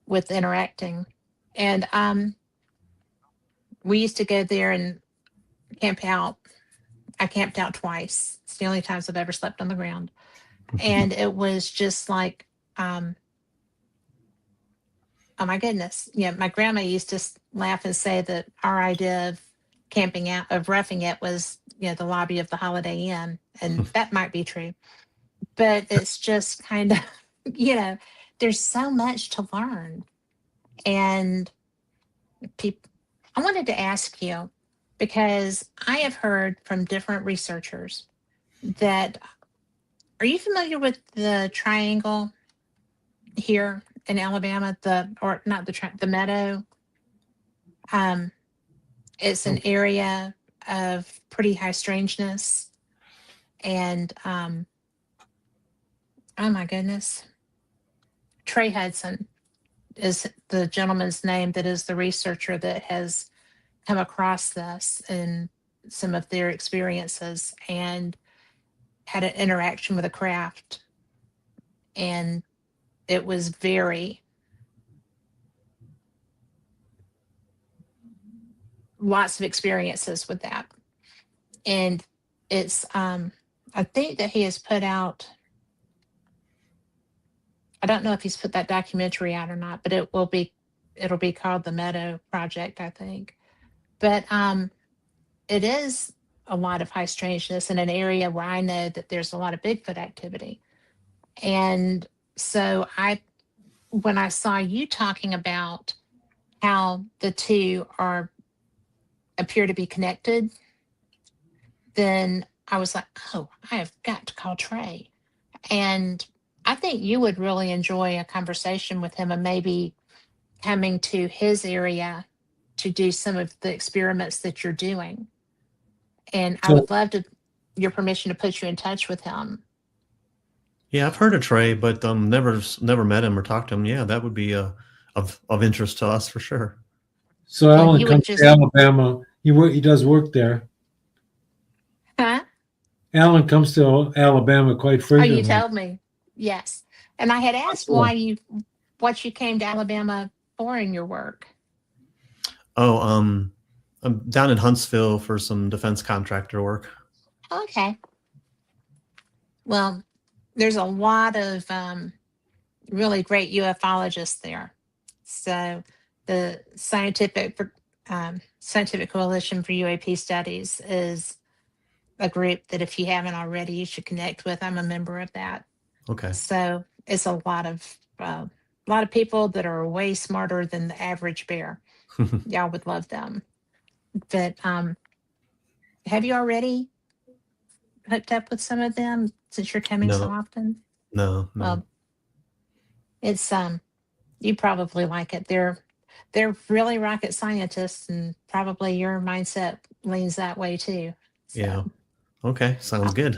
with interacting, and we used to go there and camp out. I camped out twice. It's the only times I've ever slept on the ground. And it was just like, oh my goodness. My grandma used to laugh and say that our idea of camping out, of roughing it, was, the lobby of the Holiday Inn. And that might be true. But it's just kind of, there's so much to learn. And I wanted to ask you, because I have heard from different researchers that, are you familiar with the triangle here in Alabama? Or not the meadow. It's an area of pretty high strangeness. And oh my goodness, Trey Hudson is the gentleman's name that is the researcher that has come across this in some of their experiences and had an interaction with a craft. And it was very, lots of experiences with that. And it's, I think that he has put out, I don't know if he's put that documentary out or not, but it'll be called the Meadow Project, I think. But it is a lot of high strangeness in an area where I know that there's a lot of Bigfoot activity. And so when I saw you talking about how the two appear to be connected, then I was like, oh, I have got to call Trey. And I think you would really enjoy a conversation with him and maybe coming to his area to do some of the experiments that you're doing. And I would love your permission to put you in touch with him. Yeah, I've heard of Trey, but never met him or talked to him. Yeah, that would be of interest to us for sure. So Alan comes to Alabama. He does work there. Huh? Alan comes to Alabama quite frequently. Oh, you told me. Yes. And I had asked what you came to Alabama for in your work. Oh, I'm down in Huntsville for some defense contractor work. Okay. Well, there's a lot of really great ufologists there. So the Scientific Coalition for UAP Studies is a group that, if you haven't already, you should connect with. I'm a member of that. Okay. So it's a lot of people that are way smarter than the average bear. Y'all would love them. But have you already hooked up with some of them since you're coming so often? No. Well, it's you probably like it. They're really rocket scientists, and probably your mindset leans that way too. So. Yeah. Okay. Sounds good.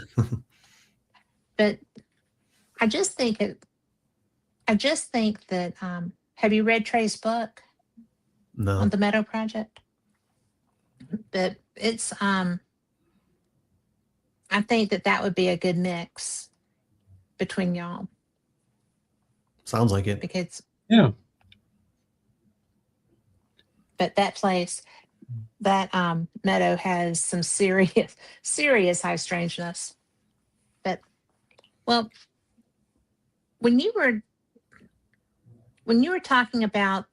But I just think that have you read Trey's book? No. On the Meadow Project? But it's I think that would be a good mix between y'all. Sounds like it. Because yeah. But that place, that meadow has some serious high strangeness. But well, when you were talking about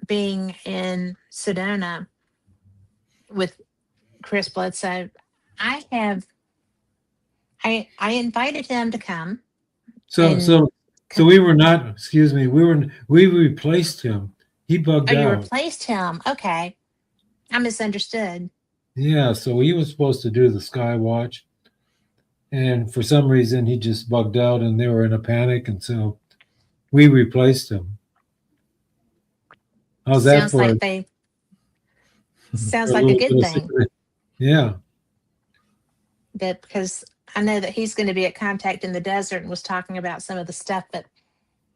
being in Sedona with Chris Bledsoe, I invited him to come. So we were not, excuse me, we replaced him. He bugged out. Oh, you replaced him. Okay. I misunderstood. Yeah, so he was supposed to do the Sky Watch. And for some reason he just bugged out and they were in a panic, and so we replaced him. How's that for? Sounds like a good thing. Yeah. Because I know that he's going to be at Contact in the Desert and was talking about some of the stuff, but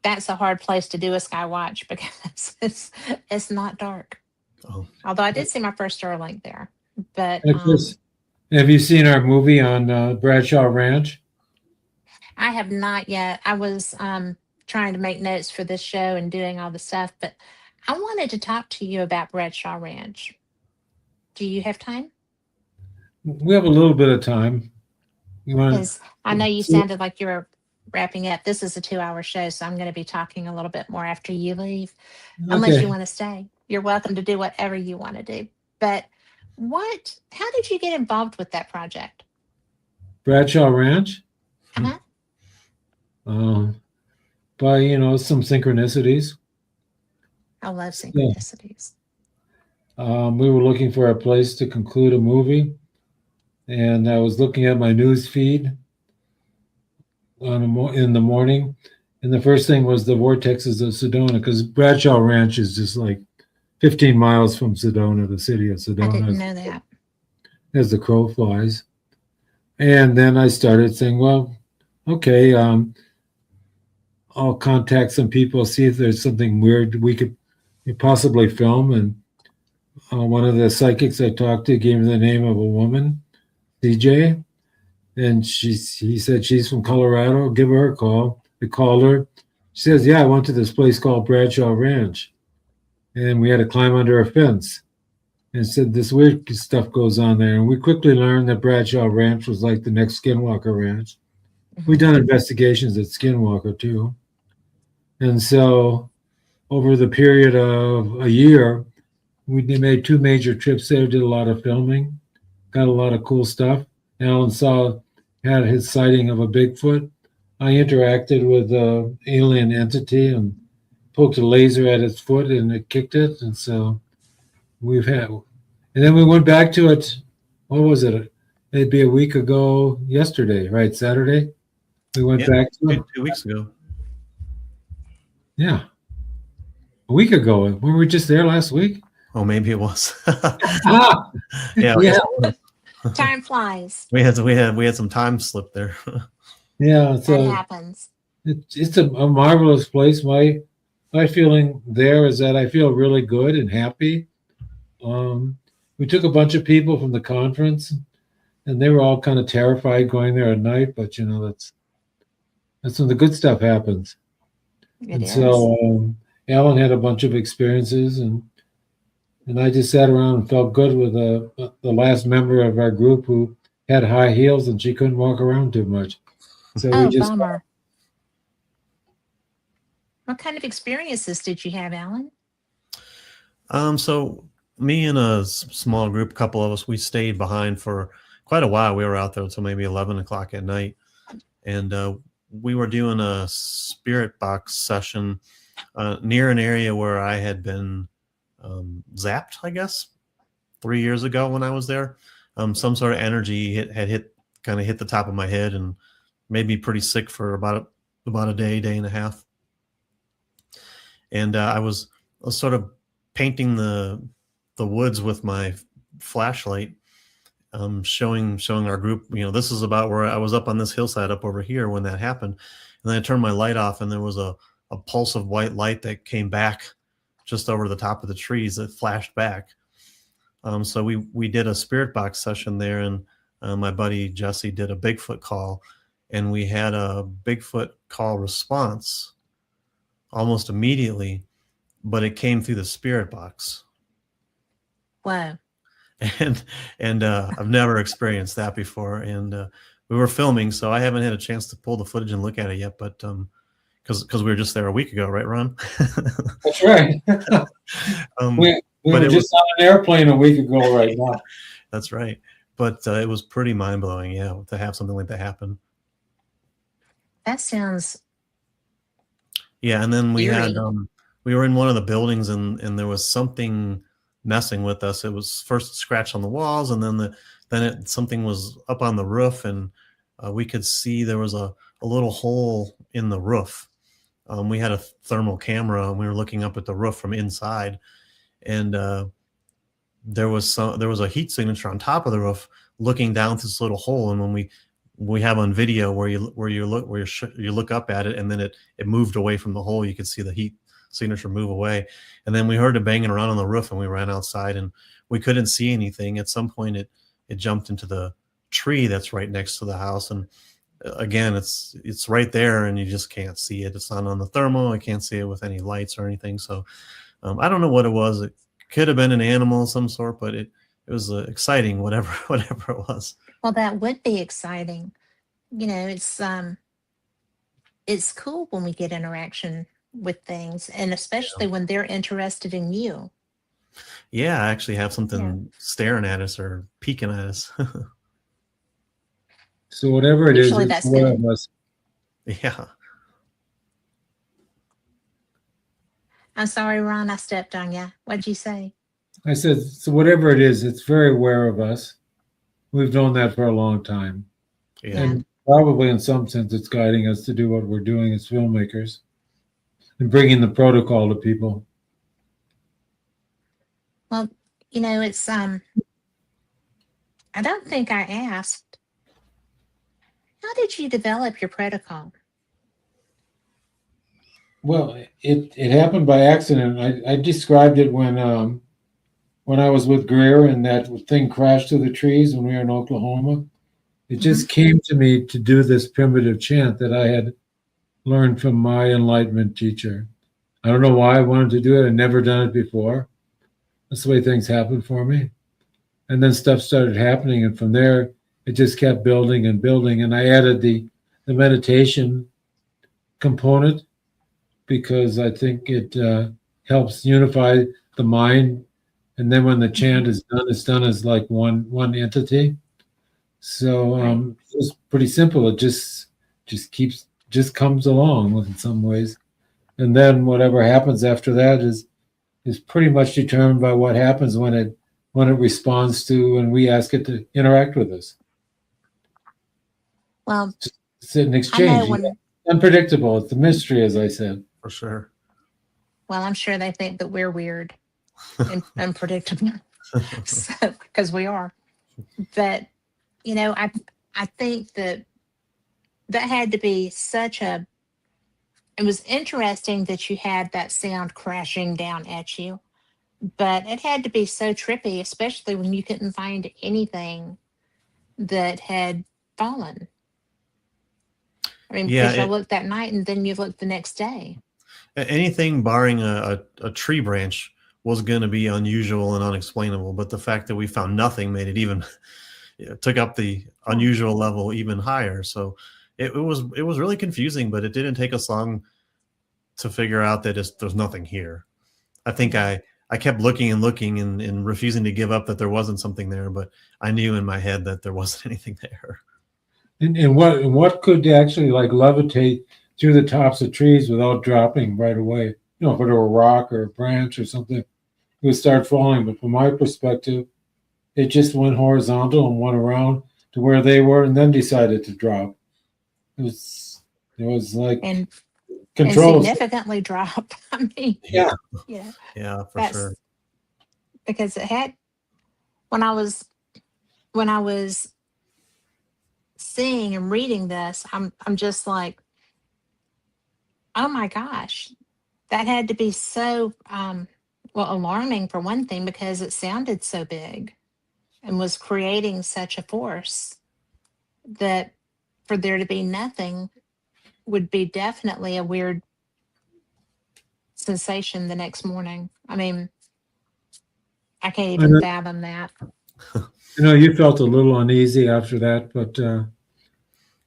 that's a hard place to do a Sky Watch because it's not dark. Oh. Although I did see my first Starlink there. But have you seen our movie on Bradshaw Ranch? I have not yet. I was trying to make notes for this show and doing all the stuff, but I wanted to talk to you about Bradshaw Ranch. Do you have time? We have a little bit of time. Because I know you sounded like you were wrapping up. This is a 2-hour show, so I'm going to be talking a little bit more after you leave, unless you want to stay. You're welcome to do whatever you want to do. But how did you get involved with that project? Bradshaw Ranch? Uh-huh. By, some synchronicities. I love synchronicities. We were looking for a place to conclude a movie, and I was looking at my news feed in the morning, and the first thing was the vortexes of Sedona, because Bradshaw Ranch is just like 15 miles from Sedona, the city of I Sedona, didn't know that. as the crow flies. And then I started saying, well, okay, I'll contact some people, see if there's something weird we could possibly film. And one of the psychics I talked to gave me the name of a woman, CJ, and he said she's from Colorado. Give her a call. I called her. She says, yeah, I went to this place called Bradshaw Ranch, and we had to climb under a fence. And said this weird stuff goes on there. And we quickly learned that Bradshaw Ranch was like the next Skinwalker Ranch. We've done investigations at Skinwalker too. And so over the period of a year, we made 2 major trips there, did a lot of filming, got a lot of cool stuff. Alan had his sighting of a Bigfoot. I interacted with an alien entity and poked a laser at its foot and it kicked it. And so and then we went back to it. What was it? It'd be a week ago yesterday, right? Saturday. We went back to it 2 weeks ago. Yeah. A week ago. Were we just there last week? Oh, maybe it was. Ah, yeah. Time flies. We had some time slip there. Yeah. That So happens. it's a marvelous place. My feeling there is that I feel really good and happy. We took a bunch of people from the conference, and they were all kind of terrified going there at night. But that's when the good stuff happens. It is. So Alan had a bunch of experiences, and I just sat around and felt good with the last member of our group who had high heels and she couldn't walk around too much. So we just bummer. What kind of experiences did you have, Alan? So me and a small group, a couple of us, we stayed behind for quite a while. We were out there until maybe 11 o'clock at night. And we were doing a spirit box session near an area where I had been zapped, I guess, 3 years ago when I was there. Some sort of energy had hit the top of my head and made me pretty sick for about a day and a half. And I was sort of painting the woods with my flashlight, showing our group, this is about where I was up on this hillside up over here when that happened. And then I turned my light off and there was a pulse of white light that came back just over the top of the trees that flashed back. So we did a spirit box session there, and my buddy Jesse did a Bigfoot call, and we had a Bigfoot call response almost immediately, but it came through the spirit box. Wow. And I've never experienced that before. And we were filming, so I haven't had a chance to pull the footage and look at it yet, but because we were just there a week ago, right, Ron? That's right. We were just on an airplane a week ago right now. That's right. But it was pretty mind-blowing, yeah, to have something like that happen. That sounds Yeah, and then we eerie. we were in one of the buildings, and there was something messing with us. It was first scratched on the walls, and then something was up on the roof, and we could see there was a little hole in the roof. We had a thermal camera, and we were looking up at the roof from inside, and there was a heat signature on top of the roof looking down through this little hole. And when we have on video where you look up at it, and then it moved away from the hole, you could see the heat signature move away. And then we heard it banging around on the roof, and we ran outside, and we couldn't see anything. At some point it jumped into the tree that's right next to the house, and again it's right there, and you just can't see it. It's not on the thermal. I can't see it with any lights or anything. So I don't know what it was. It could have been an animal of some sort, but it was exciting, whatever it was. Well, that would be exciting. It's cool when we get interaction with things, and especially when they're interested in you. Yeah, I actually have something staring at us or peeking at us. So whatever it Usually is, that's it's one good. of us. Yeah. I'm sorry, Ron, I stepped on you. What'd you say? I said, so whatever it is, it's very aware of us. We've known that for a long time. Yeah. And probably in some sense, it's guiding us to do what we're doing as filmmakers and bringing the protocol to people. Well, it's I don't think I asked, how did you develop your protocol? Well, it happened by accident. I described it when I was with Greer and that thing crashed through the trees when we were in Oklahoma. It just came to me to do this primitive chant that I had learned from my enlightenment teacher. I don't know why I wanted to do it. I'd never done it before. That's the way things happened for me. And then stuff started happening. And from there, it just kept building and building. And I added the meditation component because I think it helps unify the mind. And then when the chant is done, it's done as like one entity. So it's pretty simple. It just comes along in some ways. And then whatever happens after that is pretty much determined by what happens when it responds to and we ask it to interact with us. Well, it's an exchange. Unpredictable. It's a mystery, as I said. For sure. Well, I'm sure they think that we're weird and unpredictable, because we are. But I think that had to be it was interesting that you had that sound crashing down at you, but it had to be so trippy, especially when you couldn't find anything that had fallen. I mean, because you looked that night and then you looked the next day. Anything barring a tree branch was going to be unusual and unexplainable, but the fact that we found nothing made it even took up the unusual level even higher. So it was really confusing, but it didn't take us long to figure out that there's nothing here. I think I kept looking and refusing to give up that there wasn't something there, but I knew in my head that there wasn't anything there. And what could actually like levitate through the tops of trees without dropping right away? If it were a rock or a branch or something, it would start falling. But from my perspective, it just went horizontal and went around to where they were and then decided to drop. It was like control. And significantly dropped. I mean, yeah, for sure. Because it had, when I was seeing and reading this, I'm just like, oh my gosh, that had to be so alarming for one thing, because it sounded so big and was creating such a force that for there to be nothing would be definitely a weird sensation the next morning. I mean, I can't even fathom that. You felt a little uneasy after that, but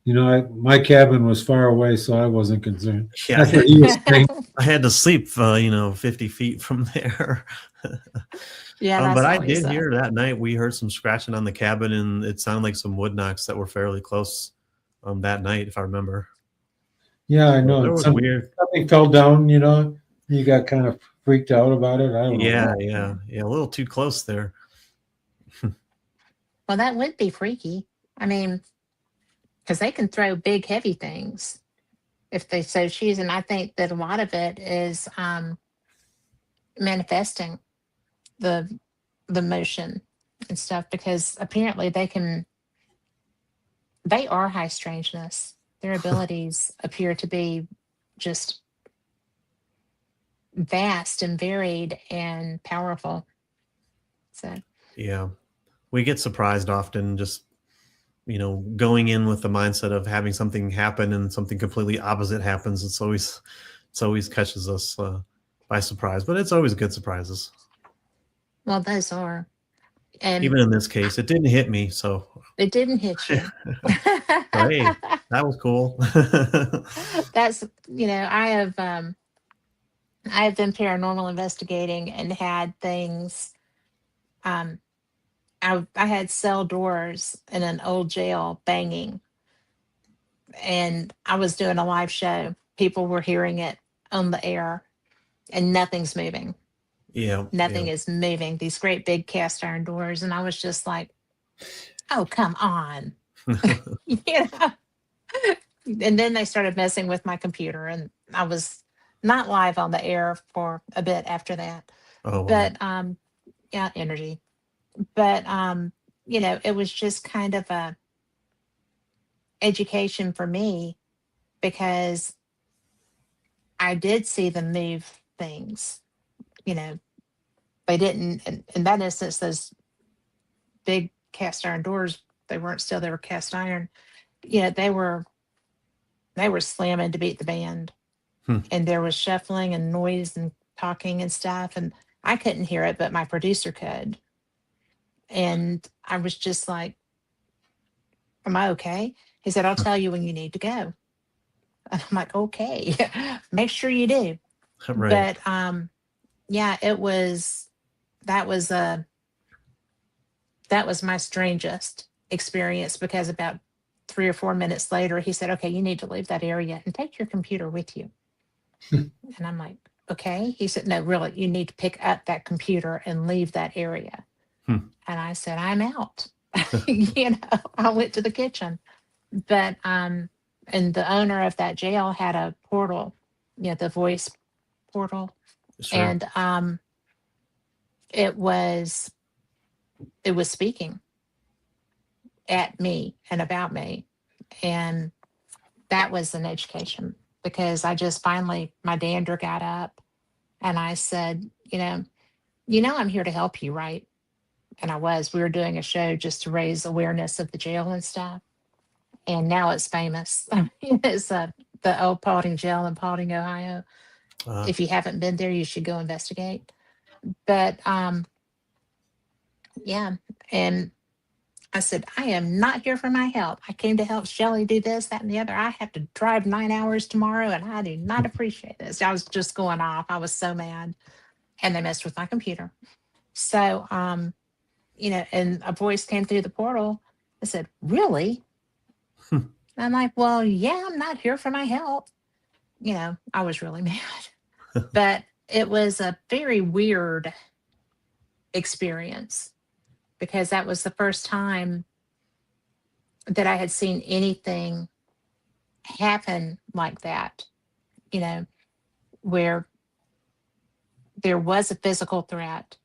my cabin was far away, so I wasn't concerned. Yeah, that's what he was saying. I had to sleep, 50 feet from there. Yeah, but I did hear that night. We heard some scratching on the cabin, and it sounded like some wood knocks that were fairly close. That night, if I remember. Yeah, I know. It was weird. Something fell down. You got kind of freaked out about it. I don't know. Yeah, a little too close there. Well, that would be freaky. I mean, because they can throw big, heavy things if they so choose, and I think that a lot of it is manifesting the motion and stuff, because apparently they are high strangeness. Their abilities appear to be just vast and varied and powerful. So yeah, we get surprised often, just going in with the mindset of having something happen and something completely opposite happens. It's always catches us by surprise, but it's always good surprises. Well, those are. And even in this case, it didn't hit me, so it didn't hit you. Hey, that was cool. That's I have been paranormal investigating and had things. I had cell doors in an old jail banging, and I was doing a live show. People were hearing it on the air, and nothing's moving. Yeah. Nothing Yeah. is moving. These great big cast iron doors. And I was just like, oh, come on. you know? And then they started messing with my computer, and I was not live on the air for a bit after that. Oh, wow. But yeah, energy. But it was just kind of a education for me because I did see them move things. You know, they didn't in that instance, those big cast iron doors, they weren't still, they were cast iron. They were slamming to beat the band. Hmm. And there was shuffling and noise and talking and stuff. And I couldn't hear it, but my producer could. And I was just like, am I okay? He said, I'll tell you when you need to go. And I'm like, okay, make sure you do. Right. But yeah, that was a that was my strangest experience because about 3 or 4 minutes later, he said, okay, you need to leave that area and take your computer with you. And I'm like, okay. He said, no, really, you need to pick up that computer and leave that area. Hmm. And I said, I'm out. I went to the kitchen. But and the owner of that jail had a portal, the voice portal. Sure. And it was speaking at me and about me. And that was an education because I just finally, my dander got up and I said, I'm here to help you, right? And we were doing a show just to raise awareness of the jail and stuff. And now it's famous. It's the old Paulding jail in Paulding, Ohio. If you haven't been there, you should go investigate. But yeah. And I said, I am not here for my help. I came to help Shelly do this, that, and the other. I have to drive 9 hours tomorrow, and I do not appreciate this. I was just going off. I was so mad. And they messed with my computer. So, and a voice came through the portal. I said, really? And I'm like, well, yeah, I'm not here for my help. I was really mad. But it was a very weird experience because that was the first time that I had seen anything happen like that, where there was a physical threat,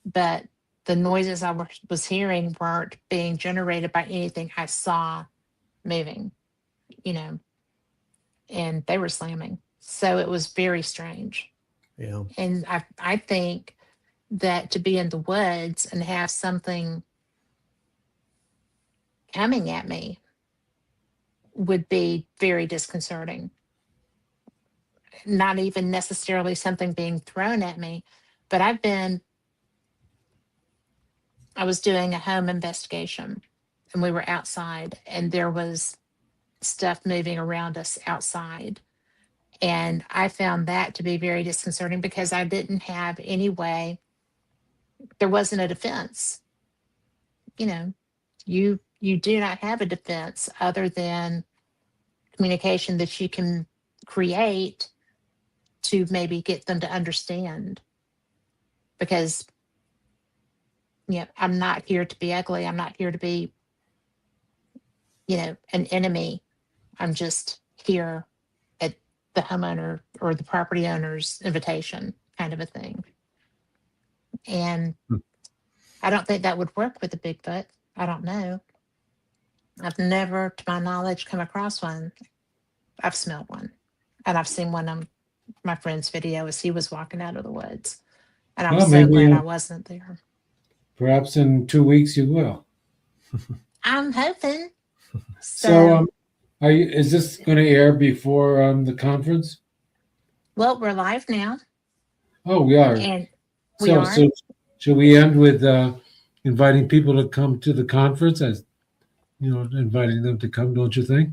but the noises I was hearing weren't being generated by anything I saw moving, and they were slamming. So it was very strange. Yeah. And I think that to be in the woods and have something coming at me would be very disconcerting. Not even necessarily something being thrown at me, but I was doing a home investigation and we were outside and there was stuff moving around us outside. And I found that to be very disconcerting because I didn't have any way, there wasn't a defense. You do not have a defense other than communication that you can create to maybe get them to understand. Because I'm not here to be ugly. I'm not here to be, an enemy. I'm just here at the homeowner or the property owner's invitation, kind of a thing. And I don't think that would work with a Bigfoot. I don't know. I've never, to my knowledge, come across one. I've smelled one. And I've seen one on my friend's video as he was walking out of the woods. And I was so maybe, glad I wasn't there. Perhaps in 2 weeks you will. I'm hoping. So is this going to air before the conference? Well, we're live now. Oh, we are. And So should we end with inviting people to come to the conference? As inviting them to come, don't you think?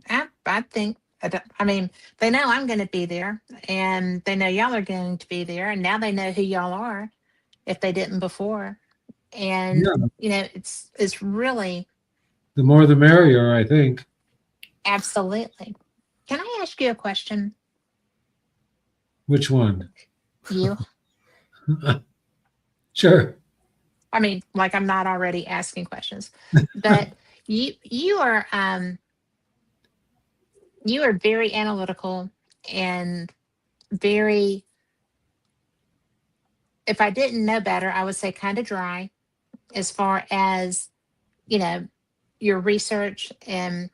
I think. I mean, they know I'm going to be there, and they know y'all are going to be there, and now they know who y'all are, if they didn't before. And it's really, the more the merrier, I think. Absolutely. Can I ask you a question? Which one? You. Sure. I mean, like I'm not already asking questions, but you are very analytical and very. If I didn't know better, I would say kind of dry as far as you know your research, and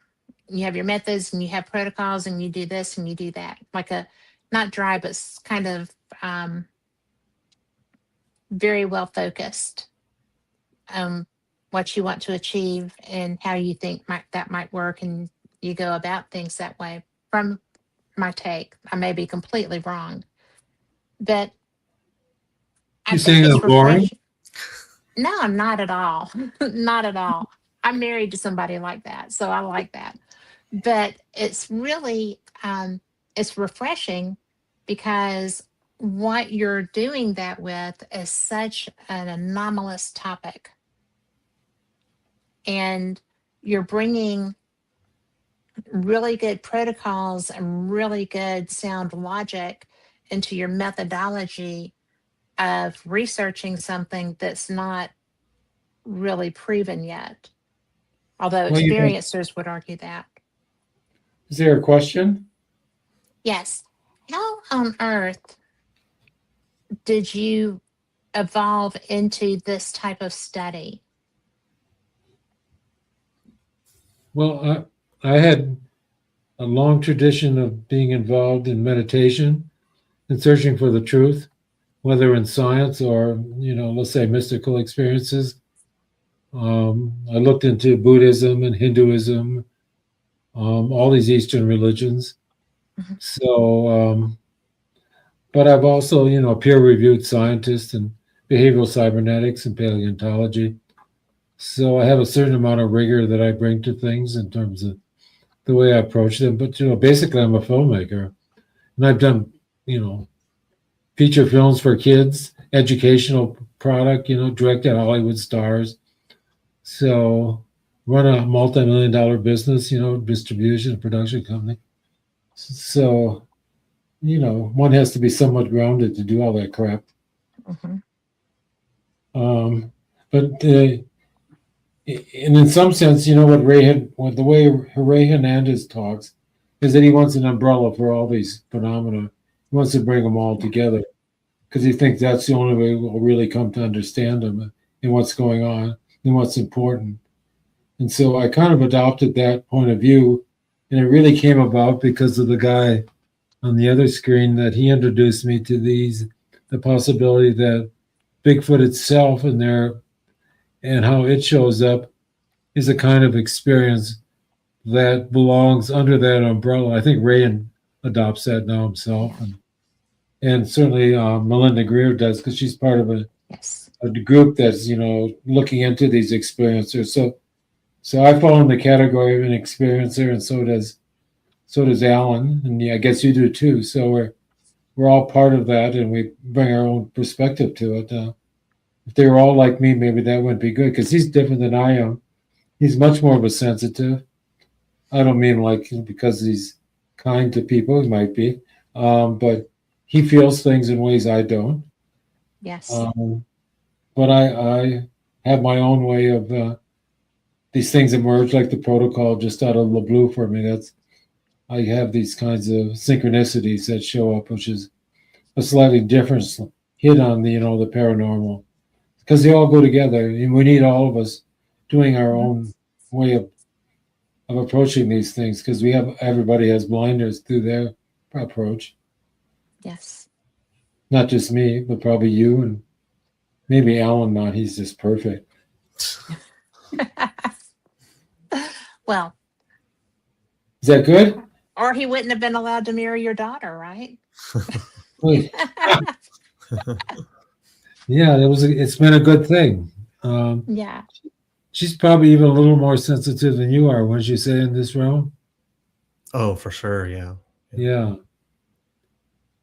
you have your methods and you have protocols and you do this and you do that, like a not dry but kind of very well focused what you want to achieve and how you think that might work, and you go about things that way. From my take, I may be completely wrong, but I You think saying I'm it's boring? refreshing. No, I'm not at all. Not at all. I'm married to somebody like that, so I like that. But it's really it's refreshing because what you're doing that with is such an anomalous topic, and you're bringing really good protocols and really good sound logic into your methodology of researching something that's not really proven yet, although Well, you know, experiencers would argue that. is there a question? Yes. How on earth did you evolve into this type of study? Well, I had a long tradition of being involved in meditation and searching for the truth, whether in science or, let's say mystical experiences. I looked into Buddhism and Hinduism, all these Eastern religions. Mhm. So, but I've also, peer-reviewed scientist in behavioral cybernetics and paleontology. So I have a certain amount of rigor that I bring to things in terms of the way I approach them. But basically, I'm a filmmaker, and I've done, feature films for kids, educational product, directed Hollywood stars. So run a multi-million-dollar business, distribution production company. So, one has to be somewhat grounded to do all that crap. Mhm. But and in some sense, what the way Ray Hernandez talks is that he wants an umbrella for all these phenomena. He wants to bring them all Yeah. together because he thinks that's the only way we'll really come to understand them and what's going on and what's important. And so I kind of adopted that point of view, and it really came about because of the guy on the other screen that he introduced me to the possibility that Bigfoot itself and how it shows up is a kind of experience that belongs under that umbrella. I think Ray adopts that now himself, Yeah. and certainly Melinda Greer does because she's part of Yes. a group that's looking into these experiencers. So I fall in the category of an experiencer, and so does Alan, and yeah, I guess you do too. So we're all part of that, and we bring our own perspective to it. If they were all like me, maybe that wouldn't be good because he's different than I am. He's much more of a sensitive. I don't mean like because he's kind to people, he might be, but he feels things in ways I don't. Yes. But I have my own way of these things emerge like the protocol just out of the blue for me. I have these kinds of synchronicities that show up, which is a slightly different hit on the paranormal because they all go together, and we need all of us doing our own way of approaching these things because everybody has blinders through their approach. Yes. Not just me, but probably you and maybe Alan. Not he's just perfect. Well, Is that good? or he wouldn't have been allowed to marry your daughter, right? Yeah, it's been a good thing. Yeah. She's probably even a little more sensitive than you are, wouldn't you say, in this realm? Oh, for sure. Yeah. Yeah.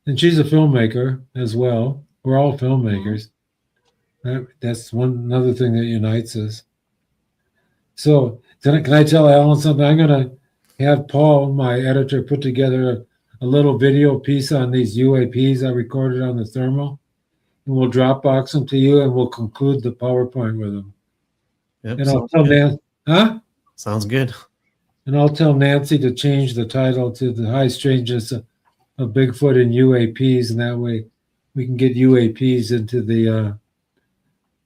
And she's a filmmaker as well. We're all filmmakers. That's another thing that unites us. So can I tell Alan something? I'm going to have Paul, my editor, put together a little video piece on these UAPs I recorded on the thermal. and we'll Dropbox them to you, and we'll conclude the PowerPoint with them. Yep, And I'll sounds tell good. Nancy, huh? Sounds good. And I'll tell Nancy to change the title to The High Strangeness of Bigfoot and UAPs, and that way we can get UAPs into the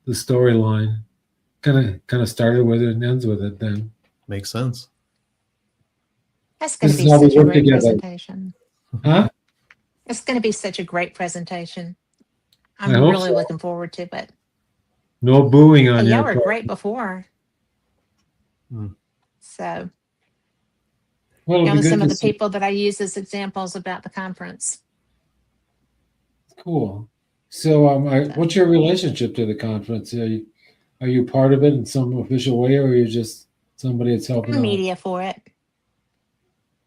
storyline. Kind of started with it and ends with it then. Makes sense. That's going to This be is how we such a work great together. presentation. Huh? It's going to be such a great presentation. I I'm hope really so. looking forward to it. No booing Hey, on y'all your were part. great before. Mm. So, Well, y'all it'll are be good some of to the see. people that I use as examples about the conference. Cool. So, what's your relationship to the conference? Are you part of it in some official way, or are you just somebody that's helping I'm out? media for it.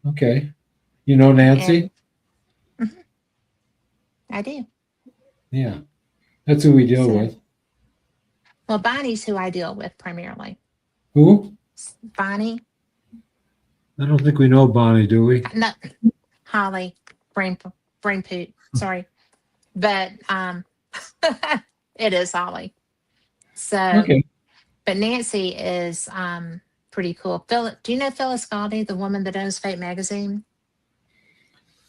Okay. You know Nancy? And Mhm, I do. Yeah. That's who we deal So, with. well, Bonnie's who I deal with primarily. Who? Bonnie, I don't think we know Bonnie, do we? no, Holly, brain poot. Sorry, but it is Holly. So, Okay. but Nancy is pretty cool. Phil, do you know Phyllis Galdi, the woman that owns Fate magazine?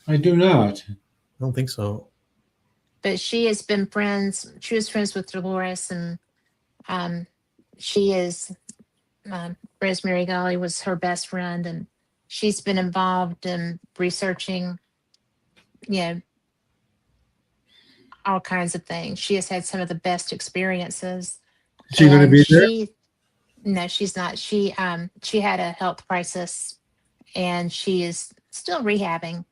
I do not. I don't think so. But she has been friends. She was friends with Dolores, and she is Rosemary Golly was her best friend, and she's been involved in researching, you know, all kinds of things. She has had some of the best experiences, Is she going to and be there? no, she's not. She had a health crisis, and she is still rehabbing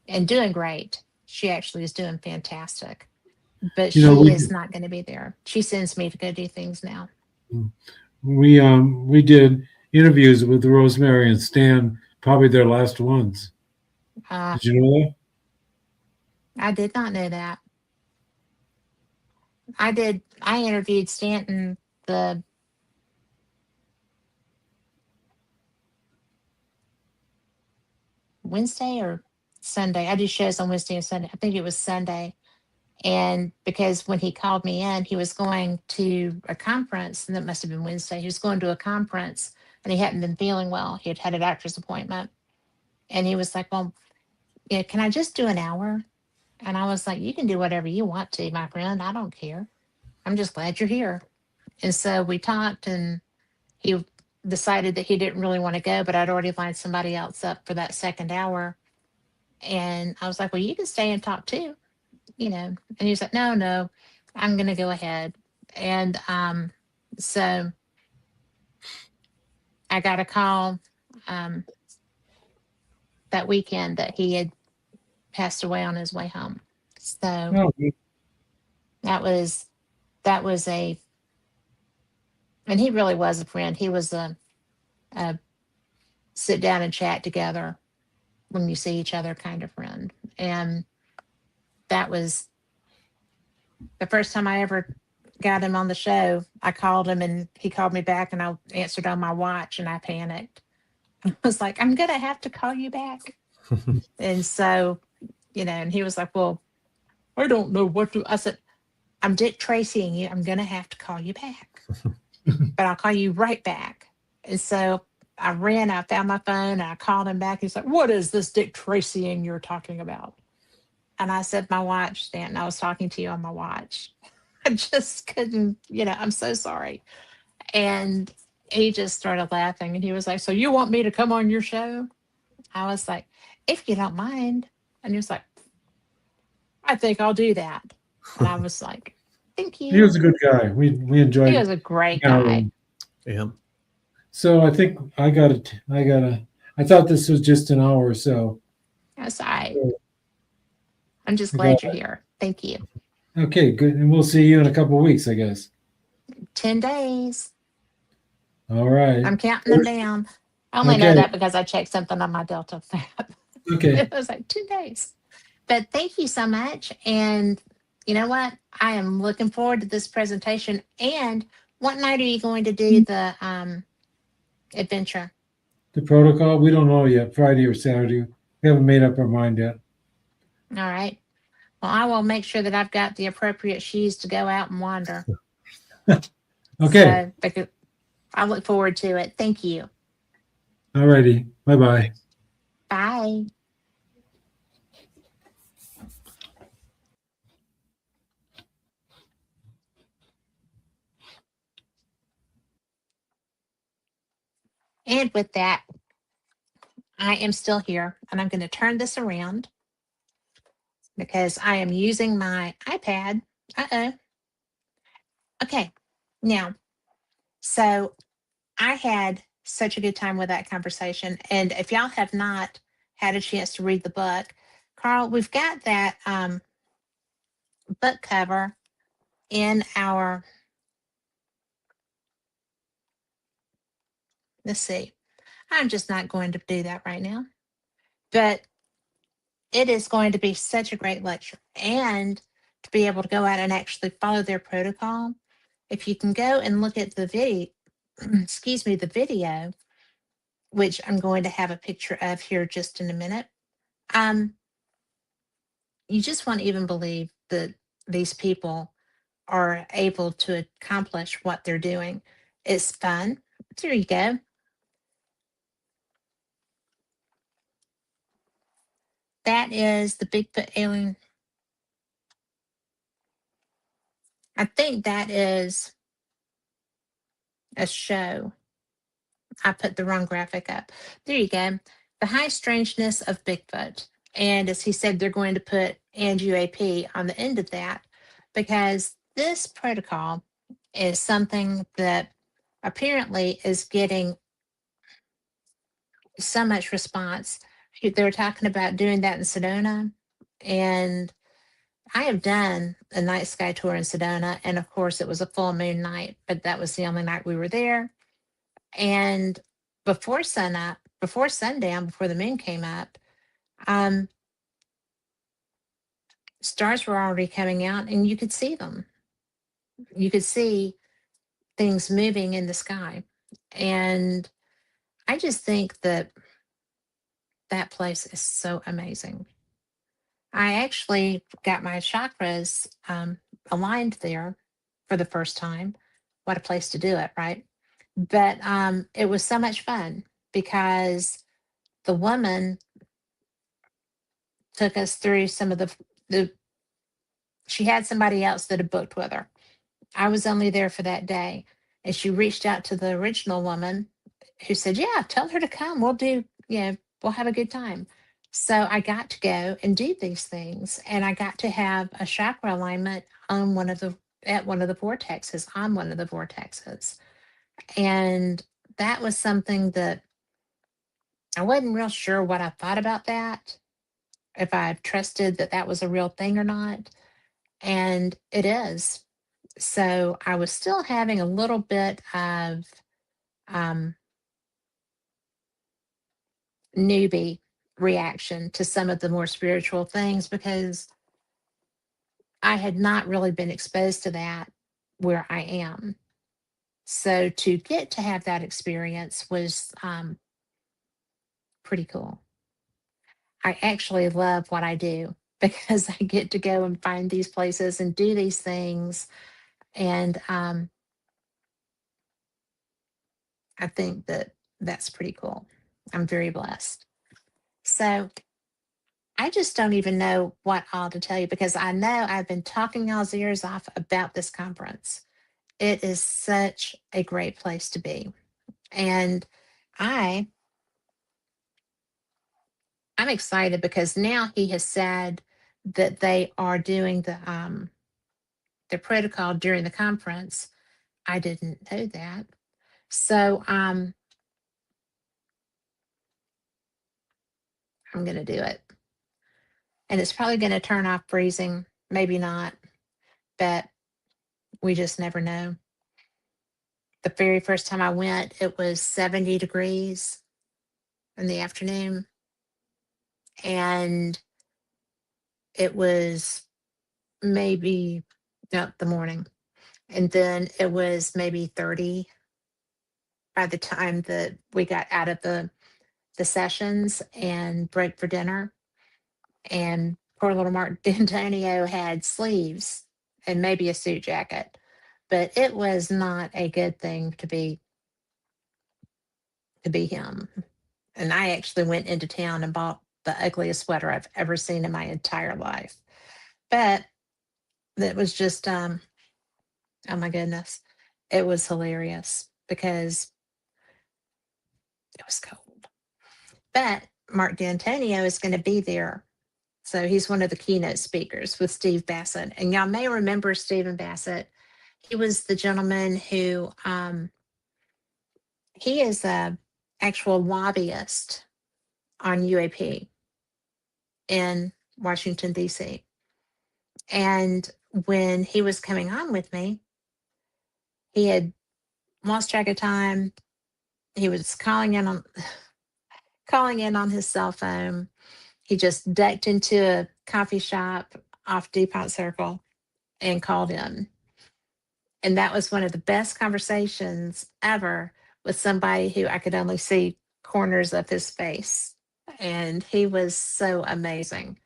and doing great. She actually is doing fantastic, but You know, she is not going to be there. She sends me to go do things now. we did interviews with Rosemary and Stan, probably their last ones. Did you know that? I did not know that. I did. I interviewed Stanton the Wednesday or Sunday. I do shows on Wednesday and Sunday. I think it was Sunday. And because when he called me in, he was going to a conference, and that must have been Wednesday. He was going to a conference and he hadn't been feeling well. He had a doctor's appointment. And he was like, well, yeah, can I just do an hour? And I was like, you can do whatever you want to, my friend. I don't care. I'm just glad you're here. And so we talked, and he decided that he didn't really want to go, but I'd already lined somebody else up for that second hour. And I was like, well, you can stay and talk too, you know. And he was like, no, I'm going to go ahead. And so I got a call um, that weekend that he had passed away on his way home. So Oh, that was a, and he really was a friend. He was a sit down and chat together when you see each other kind of friend. And that was the first time I ever got him on the show. I called him and he called me back, and I answered on my watch, and I panicked. I was like, I'm going to have to call you back. And so, you know, and he was like, well, I don't know what to, I said, I'm Dick Tracying you. I'm going to have to call you back, but I'll call you right back. And so I found my phone, and I called him back. He's like, what is this Dick Tracying you're talking about? And I said, my watch, Stanton. I was talking to you on my watch. I just couldn't, you know, I'm so sorry. And he just started laughing, and he was like, so you want me to come on your show? I was like, if you don't mind. And he was like, I think I'll do that. And I was like, thank he was a you. good guy. We He enjoyed. was a great hanging out with guy. him. Yeah. So I think I got it. I thought this was just an hour or so. That's all right. So, I'm just I glad got you're here. Thank you. Okay, good. And we'll see you in a couple of weeks, I guess. 10 days. All right. I'm counting them down. I only know Okay. that because I checked something on my Delta app. Okay. It was like 2 days. But thank you so much. And you know what? I am looking forward to this presentation. And what night are you going to do the adventure? The protocol, we don't know yet, Friday or Saturday. We haven't made up our mind yet. All right. Well, I will make sure that I've got the appropriate shoes to go out and wander. Okay. So, because I look forward to it. Thank you. All righty. Bye-bye. Bye. And with that, I am still here, and I'm going to turn this around because I am using my iPad. Uh-oh. Okay. Now, so I had such a good time with that conversation. And if y'all have not had a chance to read the book, Carl, we've got that book cover in our, let's see, I'm just not going to do that right now. But it is going to be such a great lecture. And to be able to go out and actually follow their protocol, if you can go and look at the video, excuse me, the video, which I'm going to have a picture of here just in a minute, you just won't even believe that these people are able to accomplish what they're doing. It's fun. There you go. That is the Bigfoot alien. I think that is a show. I put the wrong graphic up. There you go. The High Strangeness of Bigfoot. And as he said, they're going to put and UAP on the end of that because this protocol is something that apparently is getting so much response. They were talking about doing that in Sedona. And I have done a night sky tour in Sedona. And of course, it was a full moon night, but that was the only night we were there. And before sunup, before sundown, before the moon came up, um, stars were already coming out and you could see them. You could see things moving in the sky. And I just think that that place is so amazing. I actually got my chakras aligned there for the first time. What a place to do it, right? But it was so much fun because the woman took us through some of the she had somebody else that had booked with her. I was only there for that day. And she reached out to the original woman who said, yeah, tell her to come. We'll do, we'll have a good time. So I got to go and do these things. And I got to have a chakra alignment on at one of the vortexes, on one of the vortexes. And that was something that I wasn't real sure what I thought about that, if I trusted that that was a real thing or not. And it is. So I was still having a little bit of um, newbie reaction to some of the more spiritual things because I had not really been exposed to that where I am. So to get to have that experience was pretty cool. I actually love what I do because I get to go and find these places and do these things. And I think that that's pretty cool. I'm very blessed. So I just don't even know what all to tell you because I know I've been talking y'all's ears off about this conference. It is such a great place to be. And I'm excited because now he has said that they are doing the protocol during the conference. I didn't know that. So I'm going to do it. And it's probably going to turn off freezing, maybe not, but we just never know. The very first time I went, it was 70 degrees in the afternoon. And it was maybe, no, the morning. And then it was maybe 30 by the time that we got out of the sessions and break for dinner. And poor little Mark D'Antonio had sleeves and maybe a suit jacket, but it was not a good thing to be him. And I actually went into town and bought the ugliest sweater I've ever seen in my entire life. But it was just, oh my goodness, it was hilarious because it was cold. But Mark D'Antonio is going to be there. So he's one of the keynote speakers with Steve Bassett. And y'all may remember Stephen Bassett. He was the gentleman who, he is a actual lobbyist on UAP in Washington, D.C. And when he was coming on with me, he had lost track of time. He was calling in on his cell phone. He just ducked into a coffee shop off DuPont Circle and called in. And that was one of the best conversations ever with somebody who I could only see corners of his face. And he was so amazing.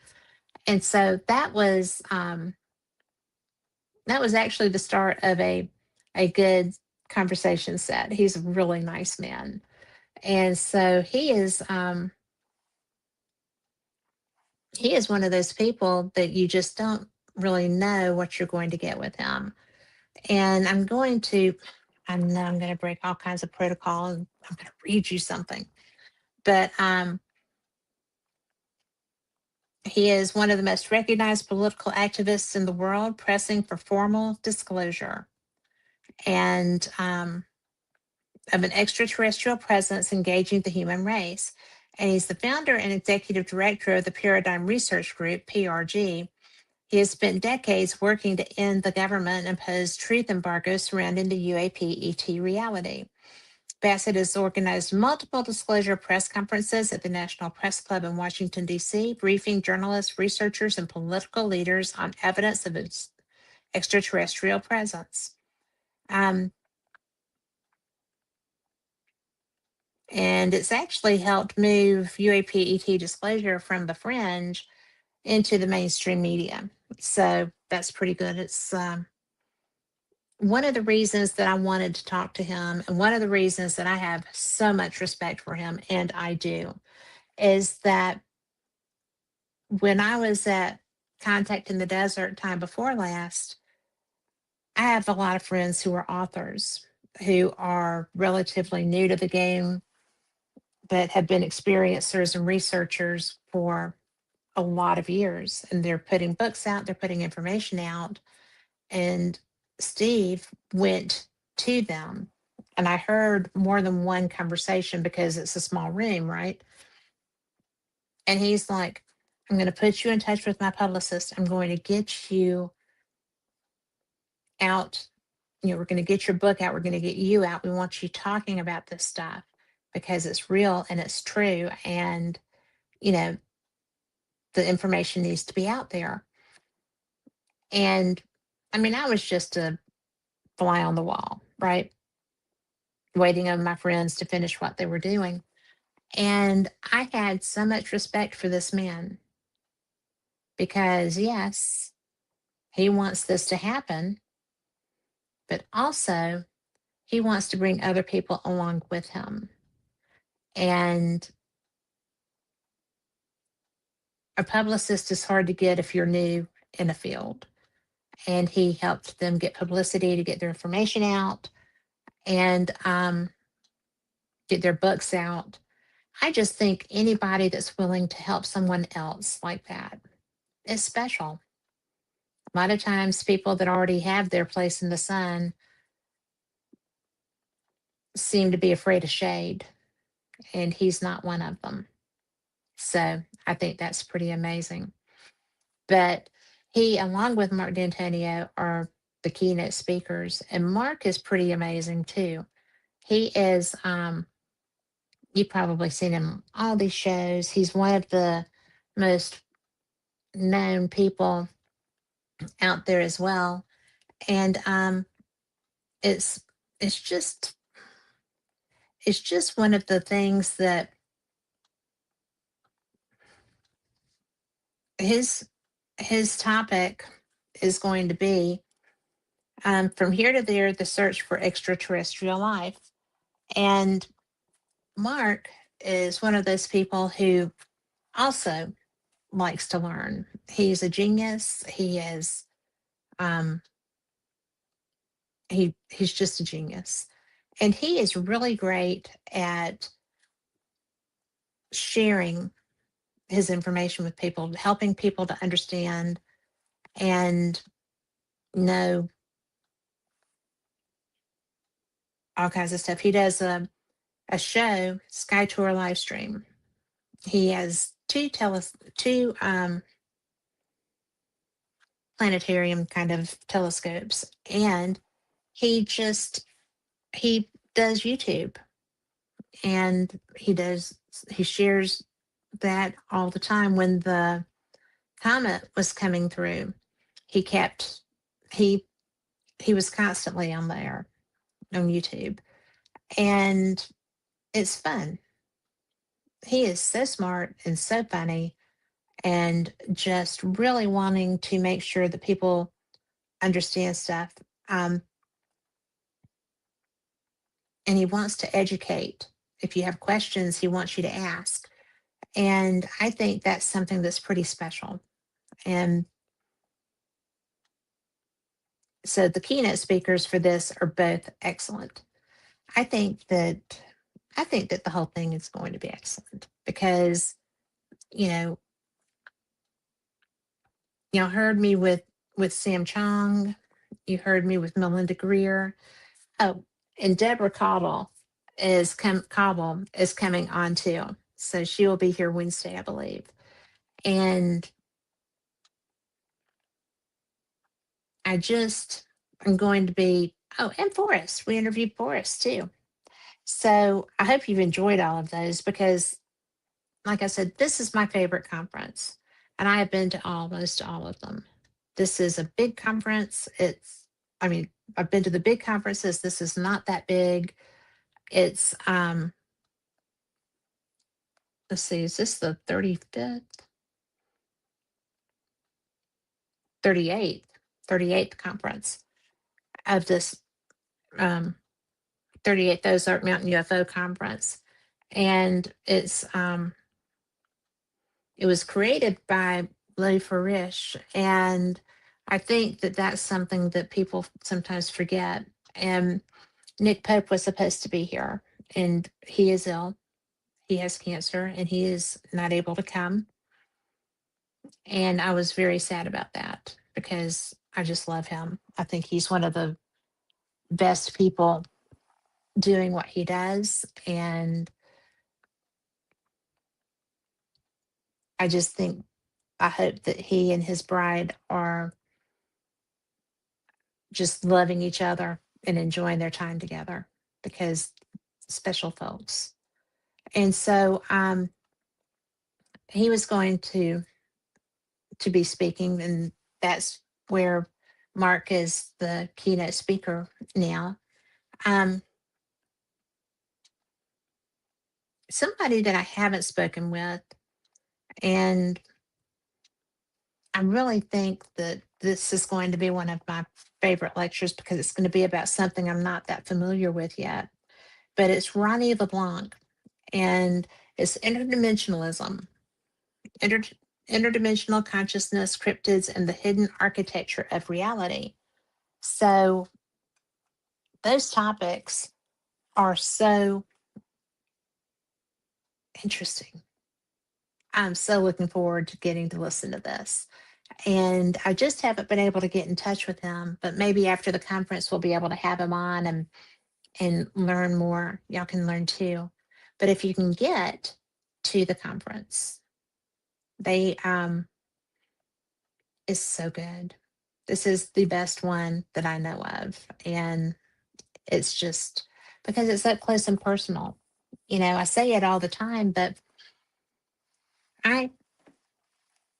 And so that was actually the start of a good conversation set. He's a really nice man. And so he is one of those people that you just don't really know what you're going to get with him. And I know I'm going to break all kinds of protocol and I'm going to read you something. But he is one of the most recognized political activists in the world, pressing for formal disclosure and of an extraterrestrial presence engaging the human race. And he's the founder and executive director of the Paradigm Research Group, PRG. He has spent decades working to end the government-imposed truth embargo surrounding the UAP ET reality. Bassett has organized multiple disclosure press conferences at the National Press Club in Washington, D.C., briefing journalists, researchers, and political leaders on evidence of its extraterrestrial presence. And it's actually helped move UAP ET disclosure from the fringe into the mainstream media. So that's pretty good. It's one of the reasons that I wanted to talk to him, and one of the reasons that I have so much respect for him, and I do, is that when I was at Contact in the Desert time before last, I have a lot of friends who are authors who are relatively new to the game, but have been experiencers and researchers for a lot of years. And they're putting books out, they're putting information out. And Steve went to them. And I heard more than one conversation because it's a small room, right? And he's like, I'm going to put you in touch with my publicist. I'm going to get you out. We're going to get your book out. We're going to get you out. We want you talking about this stuff because it's real and it's true. And, the information needs to be out there. And I mean, I was just a fly on the wall, right? Waiting on my friends to finish what they were doing. And I had so much respect for this man because, yes, he wants this to happen, but also he wants to bring other people along with him. And a publicist is hard to get if you're new in a field. And he helped them get publicity to get their information out and get their books out. I just think anybody that's willing to help someone else like that is special. A lot of times, people that already have their place in the sun seem to be afraid of shade, and he's not one of them. So I think that's pretty amazing. But he, along with Mark D'Antonio, are the keynote speakers, and Mark is pretty amazing too. He is, you've probably seen him on all these shows. He's one of the most known people out there as well. And it's just one of the things that his topic is going to be From Here to There, the search for extraterrestrial life. And Mark is one of those people who also likes to learn. He's a genius. He is he's just a genius. And he is really great at sharing his information with people, helping people to understand and know all kinds of stuff. He does a show, Sky Tour live stream. He has two planetarium kind of telescopes, and he does YouTube, and he shares that all the time. When the comet was coming through, he kept he he was constantly on there on YouTube, and it's fun. He is so smart and so funny, and just really wanting to make sure that people understand stuff. And he wants to educate. If you have questions, he wants you to ask. And I think that's something that's pretty special. And so the keynote speakers for this are both excellent. I think that the whole thing is going to be excellent because, you know, heard me with Sam Chong, you heard me with Melinda Greer. Oh, and Deborah Cobble is coming on too. So she will be here Wednesday, I believe. And I'm going to be, and Forrest. We interviewed Forrest too. So I hope you've enjoyed all of those because, like I said, this is my favorite conference. And I have been to almost all of them. This is a big conference. I've been to the big conferences. This is not that big. It's, let's see, is this the 35th? 38th conference of this 38th Ozark Mountain UFO conference. And it was created by Lee Farish. And I think that that's something that people sometimes forget. And Nick Pope was supposed to be here, and he is ill. He has cancer, and he is not able to come. And I was very sad about that because I just love him. I think he's one of the best people doing what he does. And I hope that he and his bride are just loving each other and enjoying their time together because special folks. And so he was going to be speaking, and that's where Mark is the keynote speaker now. Somebody that I haven't spoken with, and I really think that this is going to be one of my favorite lectures because it's going to be about something I'm not that familiar with yet. But it's Ronnie LeBlanc, and it's interdimensionalism, interdimensional consciousness, cryptids, and the hidden architecture of reality. So those topics are so interesting. I'm so looking forward to getting to listen to this. And I just haven't been able to get in touch with him, but maybe after the conference we'll be able to have him on and learn more. Y'all can learn too. But if you can get to the conference, they is so good. This is the best one that I know of. And it's just because it's up close and personal. I say it all the time, but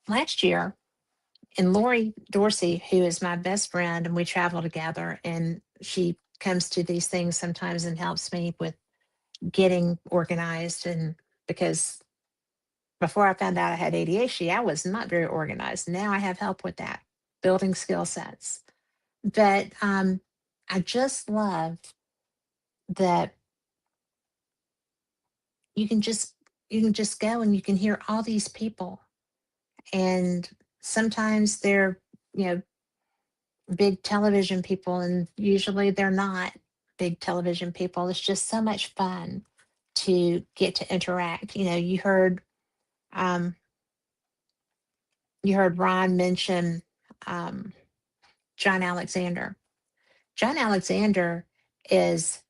last year, and Lori Dorsey, who is my best friend, and we travel together, and she comes to these things sometimes and helps me with getting organized. And because before I found out I had ADHD, I was not very organized. Now I have help with that, building skill sets. But I just love that you can just go and you can hear all these people, and sometimes they're, you know, big television people, and usually they're not big television people. It's just so much fun to get to interact. You know, um you heard Ron mention um John Alexander. John Alexander is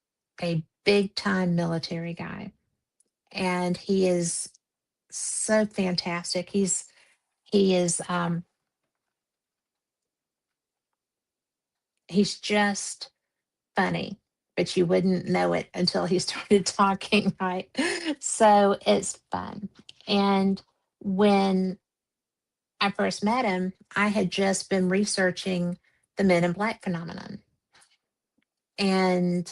a big time military guy, and he is so fantastic. He is he's just funny, but you wouldn't know it until he started talking, right? So it's fun. And when I first met him, I had just been researching the Men in Black phenomenon. And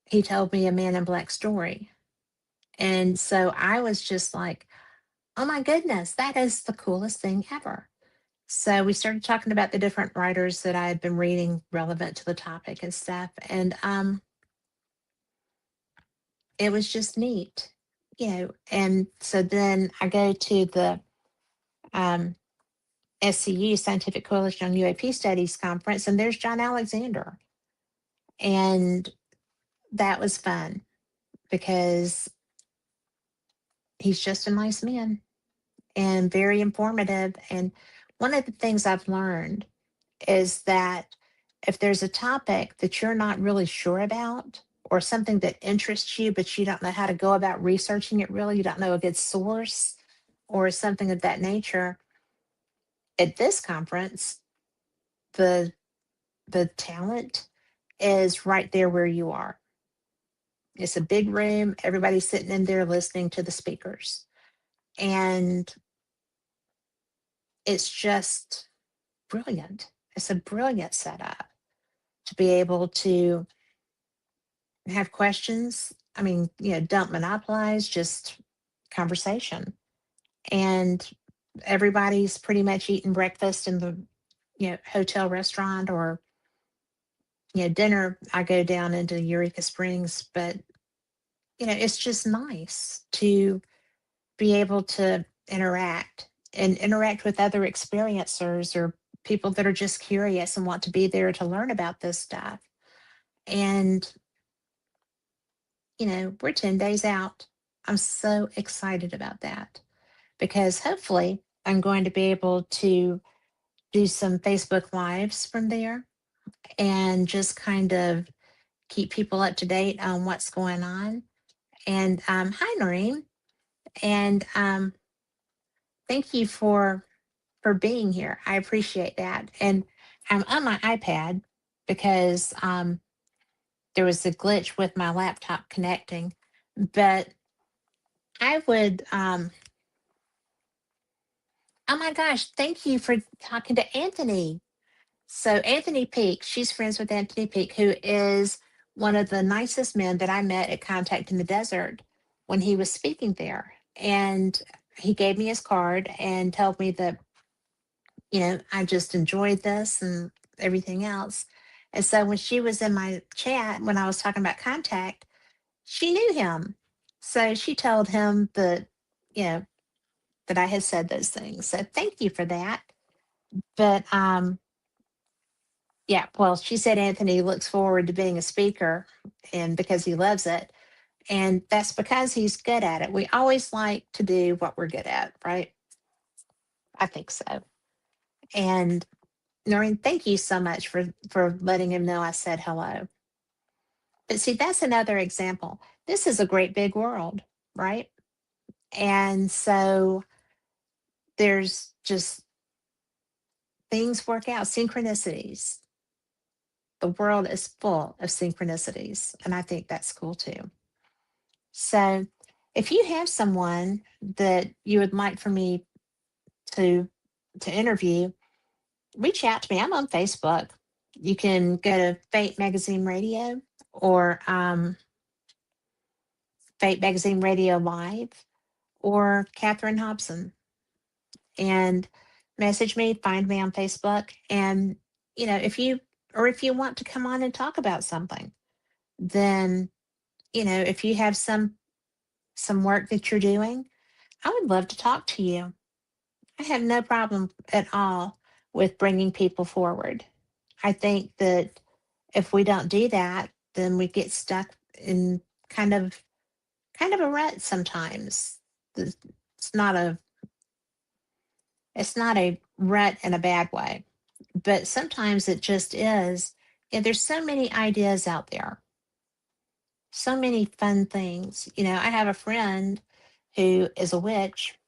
he told me a Man in Black story. And so I was just like, oh my goodness, that is the coolest thing ever. So we started talking about the different writers that I had been reading relevant to the topic and stuff. And it was just neat, you know. And so then I go to the um, SCU, Scientific Coalition on UAP Studies conference, and there's John Alexander. And that was fun because he's just a nice man and very informative. And one of the things I've learned is that if there's a topic that you're not really sure about, or something that interests you, but you don't know how to go about researching it really, you don't know a good source or something of that nature, at this conference, the talent is right there where you are. It's a big room, everybody's sitting in there listening to the speakers. And it's just brilliant. It's a brilliant setup to be able to have questions. I mean, you know, don't monopolize, just conversation. And everybody's pretty much eating breakfast in the, you know, hotel restaurant, or, you know, dinner. I go down into Eureka Springs, but, you know, it's just nice to be able to interact and interact with other experiencers or people that are just curious and want to be there to learn about this stuff. And, you know, we're 10 days out. I'm so excited about that because hopefully I'm going to be able to do some Facebook Lives from there and just kind of keep people up to date on what's going on. And hi, Noreen. And thank you for being here. I appreciate that. And I'm on my iPad because there was a glitch with my laptop connecting. But I would, oh my gosh, thank you for talking to Anthony. So, Anthony Peake, she's friends with Anthony Peake, who is one of the nicest men that I met at Contact in the Desert when he was speaking there. And he gave me his card and told me that, you know, I just enjoyed this and everything else. And so when she was in my chat, when I was talking about Contact, she knew him. So she told him that, you know, that I had said those things. So thank you for that. But yeah, well, she said Anthony looks forward to being a speaker and because he loves it. And that's because he's good at it. We always like to do what we're good at, right? I think so. And Noreen, thank you so much for letting him know I said hello. But see, that's another example. This is a great big world, right? And so there's just things work out, synchronicities. The world is full of synchronicities. And I think that's cool too. So if you have someone that you would like for me to interview, reach out to me. I'm on Facebook. You can go to Fate Magazine Radio or Fate Magazine Radio Live, or Catherine Hobson, and message me, find me on Facebook. And, if you want to come on and talk about something, then, if you have some work that you're doing, I would love to talk to you. I have no problem at all with bringing people forward. I think that if we don't do that, then we get stuck in kind of a rut sometimes. Th- It's not a it's not a rut in a bad way, but sometimes it just is. Yeah, there's so many ideas out there, so many fun things. I have a friend who is a witch,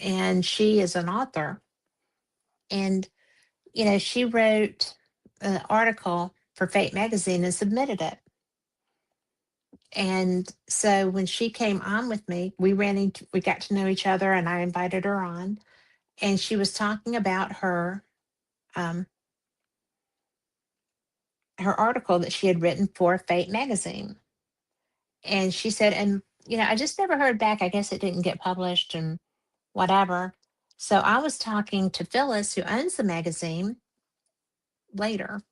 and she is an author, and she wrote an article for Fate magazine and submitted it. And so when she came on with me, we got to know each other, and I invited her on, and she was talking about um, her article that she had written for Fate magazine. And she said, and I just never heard back. I guess it didn't get published and whatever. So I was talking to Phyllis, who owns the magazine, later,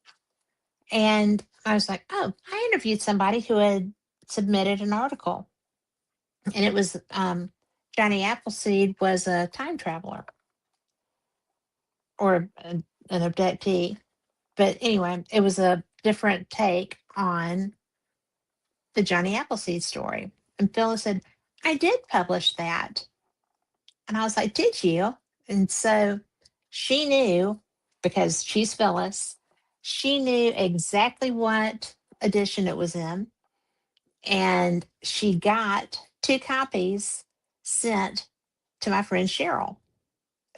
and I was like, oh, I interviewed somebody who had submitted an article, and it was Johnny Appleseed was a time traveler or an abductee. But anyway, it was a different take on the Johnny Appleseed story. And Phyllis said, I did publish that. And I was like, did you? And so she knew, because she's Phyllis, she knew exactly what edition it was in. And she got 2 copies sent to my friend Cheryl,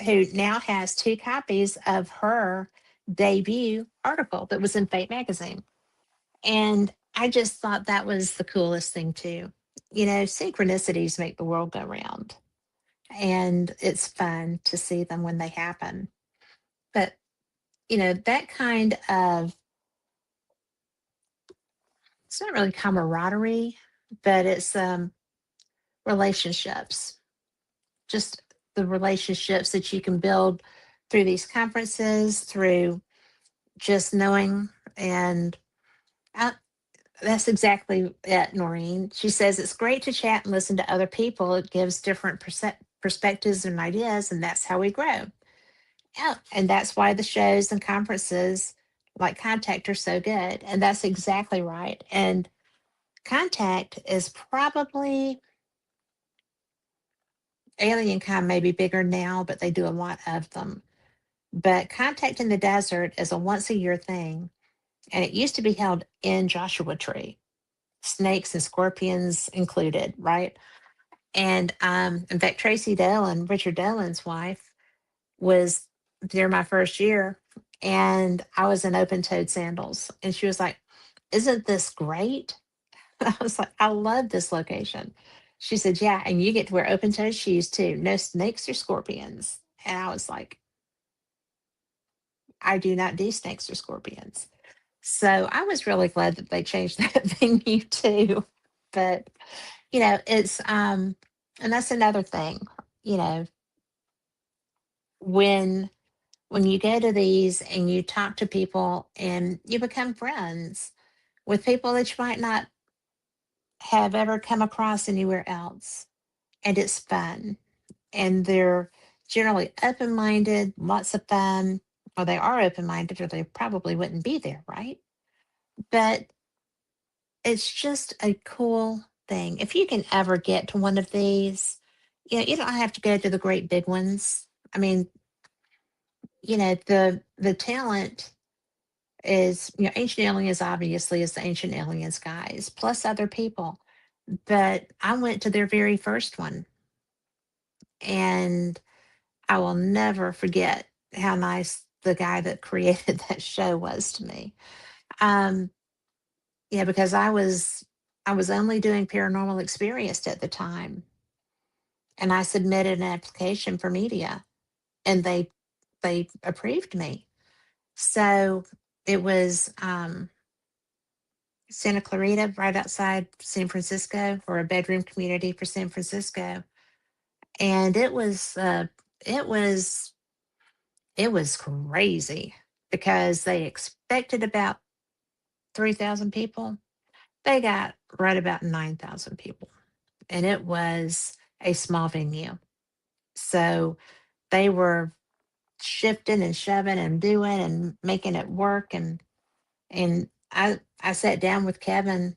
who now has 2 copies of her debut article that was in Fate magazine. And I just thought that was the coolest thing, too. Synchronicities make the world go round, and it's fun to see them when they happen. But, that kind of, it's not really camaraderie, but it's relationships, just the relationships that you can build through these conferences, through just knowing. And I, that's exactly it, Noreen. She says it's great to chat and listen to other people. It gives different perspectives and ideas, and that's how we grow. Yeah, and that's why the shows and conferences like Contact are so good. And that's exactly right. And Contact is probably, Alien Con may be bigger now, but they do a lot of them. But Contact in the Desert is a once a year thing, and it used to be held in Joshua Tree, snakes and scorpions included, right? And in fact, Tracy Dolan, Richard Dolan's wife, was there my first year, and I was in open toed sandals. And she was like, isn't this great? I was like, I love this location. She said, yeah, and you get to wear open toed shoes too. No snakes or scorpions. And I was like, I do not do snakes or scorpions. So I was really glad that they changed that venue too. But, it's and that's another thing, you know, when you go to these and you talk to people and you become friends with people that you might not have ever come across anywhere else. And it's fun. And they're generally open minded, lots of fun. Or they are open minded, or they probably wouldn't be there, right? But it's just a cool thing. If you can ever get to one of these, you don't have to go to the great big ones. I mean, the talent is, Ancient Aliens obviously is the Ancient Aliens guys, plus other people. But I went to their very first one, and I will never forget how nice the guy that created that show was to me. Um, yeah, because I was only doing paranormal experienced at the time, and I submitted an application for media, and they approved me. So it was Santa Clarita, right outside San Francisco, or a bedroom community for San Francisco. And it was it was crazy because they expected about 3,000 people. They got right about 9,000 people, and it was a small venue. So they were shifting and shoving and doing and making it work. And I sat down with Kevin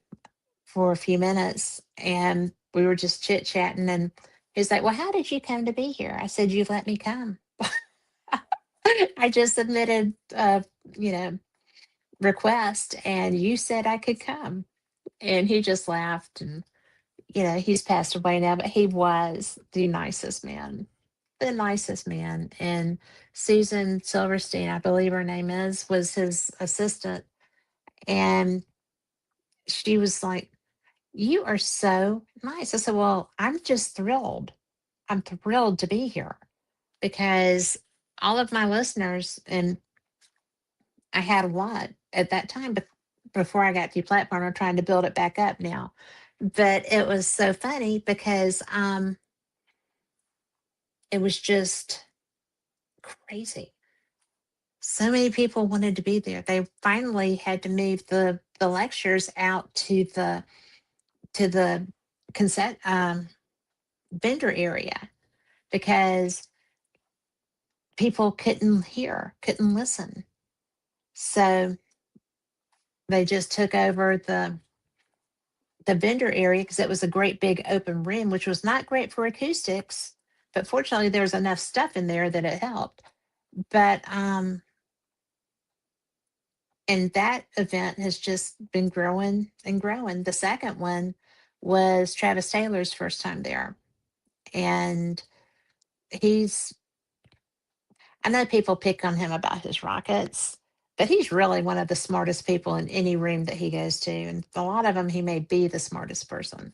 for a few minutes, and we were just chit chatting. And he's like, "Well, how did you come to be here?" I said, "You let me come." I just submitted you know, request, and you said I could come. And he just laughed. And he's passed away now, but he was the nicest man, the nicest man. And Susan Silverstein, I believe her name is, was his assistant. And she was like, "You are so nice." I said, "Well, I'm just thrilled. I'm thrilled to be here because all of my listeners," and I had a lot at that time, but before I got deplatformed, I'm trying to build it back up now. But it was so funny because it was just crazy. So many people wanted to be there. They finally had to move the lectures out to the consent vendor area because people couldn't hear, couldn't listen. So they just took over the vendor area because it was a great big open room, which was not great for acoustics, but fortunately there was enough stuff in there that it helped. But and that event has just been growing and growing. The second one was Travis Taylor's first time there. And he's, I know people pick on him about his rockets, but he's really one of the smartest people in any room that he goes to. And a lot of them, he may be the smartest person.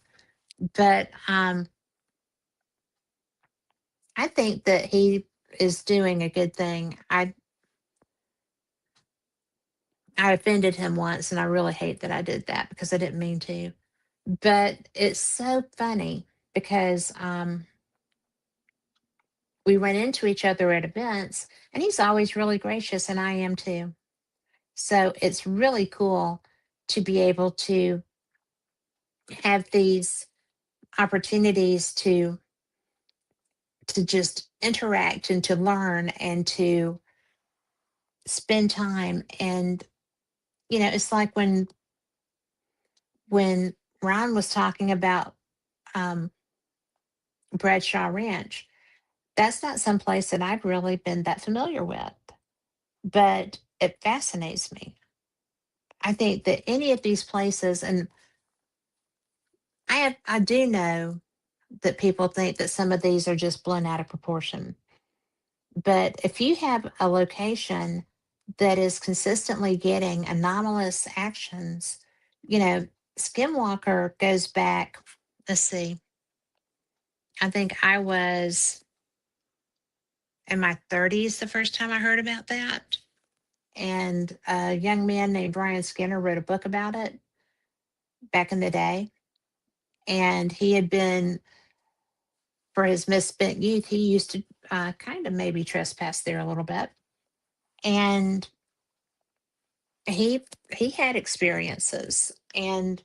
But I think that he is doing a good thing. I offended him once, and I really hate that I did that because I didn't mean to. But it's so funny because we run into each other at events, and he's always really gracious, and I am too. So it's really cool to be able to have these opportunities to just interact and to learn and to spend time. And it's like when Ron was talking about um, Bradshaw Ranch. That's not some place that I've really been that familiar with, but it fascinates me. I think that any of these places, and I do know that people think that some of these are just blown out of proportion. But if you have a location that is consistently getting anomalous actions, you know, Skinwalker goes back, let's see, I think I was in my 30s the first time I heard about that. And a young man named Brian Skinner wrote a book about it back in the day. And he had been, for his misspent youth, he used to kind of maybe trespass there a little bit. And he had experiences. And,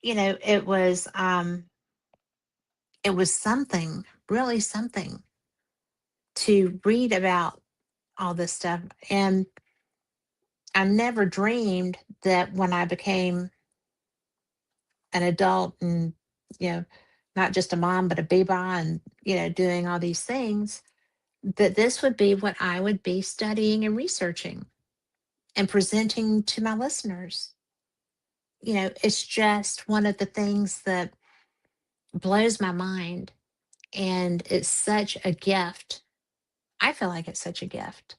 it was something, really something to read about all this stuff. And I never dreamed that when I became an adult and, you know, not just a mom, but a beba and, doing all these things, that this would be what I would be studying and researching and presenting to my listeners. It's just one of the things that blows my mind. And it's such a gift. I feel like it's such a gift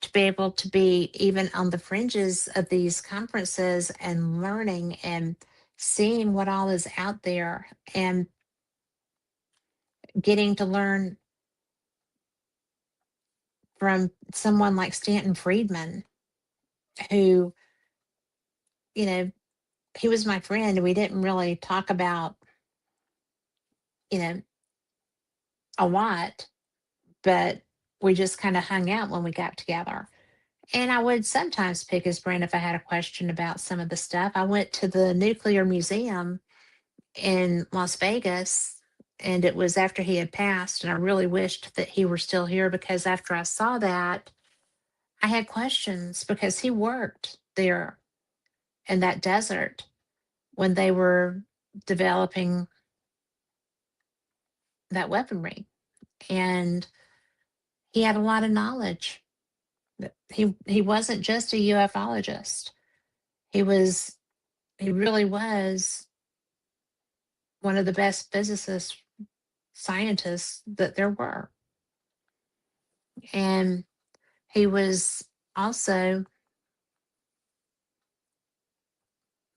to be able to be even on the fringes of these conferences and learning and seeing what all is out there and getting to learn from someone like Stanton Friedman, who, you know, he was my friend. We didn't really talk about, you know, a lot, but we just kind of hung out when we got together. And I would sometimes pick his brain if I had a question about some of the stuff. I went to the Nuclear Museum in Las Vegas, and it was after he had passed. And I really wished that he were still here, because after I saw that, I had questions, because he worked there in that desert when they were developing that weaponry. And he had a lot of knowledge. He wasn't just a ufologist. He was he really was one of the best physicists, scientists that there were. And he was also,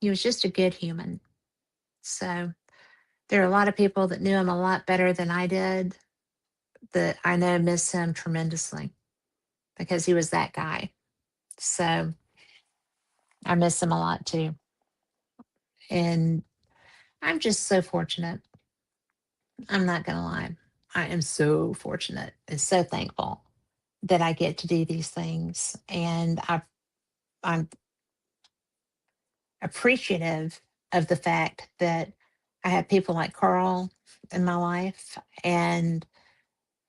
he was just a good human. So there are a lot of people that knew him a lot better than I did that I know miss him tremendously, because he was that guy. So I miss him a lot too. And I'm just so fortunate. I'm not going to lie. I am so fortunate and so thankful that I get to do these things. And I'm appreciative of the fact that I have people like Carl in my life, and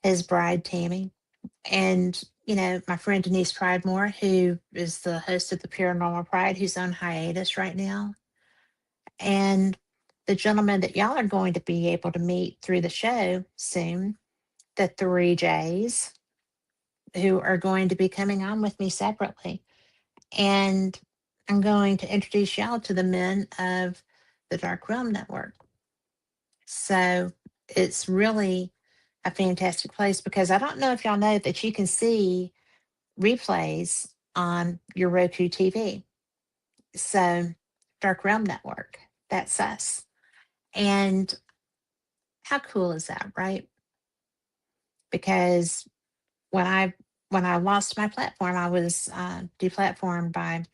his bride, Tammy, and, my friend Denise Pridemore, who is the host of the Paranormal Pride, who's on hiatus right now. And the gentleman that y'all are going to be able to meet through the show soon, the three J's, who are going to be coming on with me separately. And I'm going to introduce y'all to the men of the Dark Realm Network. So it's really a fantastic place, because I don't know if y'all know that you can see replays on your Roku TV. So Dark Realm Network, that's us. And how cool is that, right? Because when I lost my platform, I was deplatformed by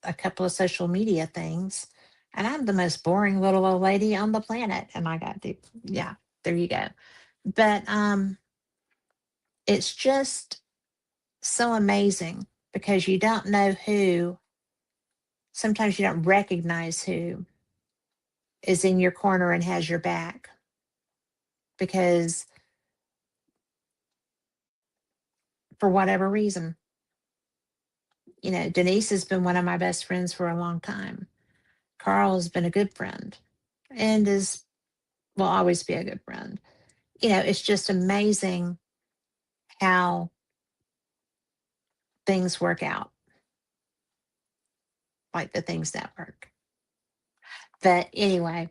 a couple of social media things, and I'm the most boring little old lady on the planet. And I got yeah, there you go. But it's just so amazing, because you don't know who. Sometimes you don't recognize who is in your corner and has your back, because for whatever reason, Denise has been one of my best friends for a long time. Carl has been a good friend and will always be a good friend. It's just amazing how things work out, like the Things Network. But anyway,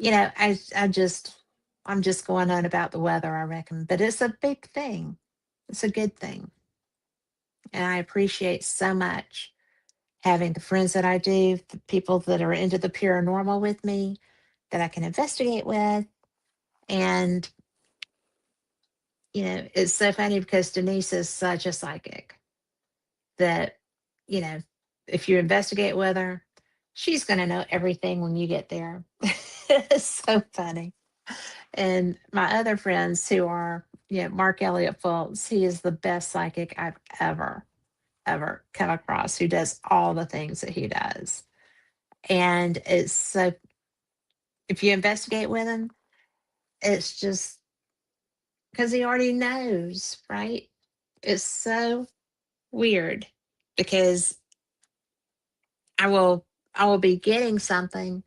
I'm just going on about the weather, I reckon, but it's a big thing. It's a good thing. And I appreciate so much having the friends that I do, the people that are into the paranormal with me, that I can investigate with. And, it's so funny, because Denise is such a psychic that, you know, if you investigate with her, she's going to know everything when you get there. It's so funny. And my other friends who are, Mark Elliott Fultz, he is the best psychic I've ever come across, who does all the things that he does. And it's so, if you investigate with him, it's just because he already knows, right? It's so weird, because I will be getting something,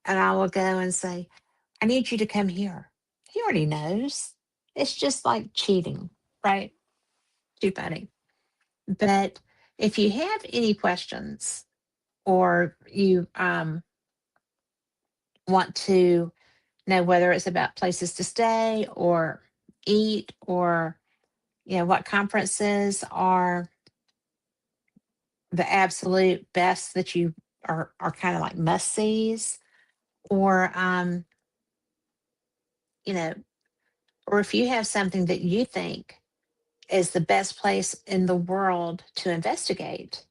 and I will go and say, I need you to come here. He already knows. It's just like cheating, right? Too funny. But if you have any questions, or you want to know whether it's about places to stay or eat, or what conferences are the absolute best that you are kind of like must sees, or you know or if you have something that you think is the best place in the world to investigate,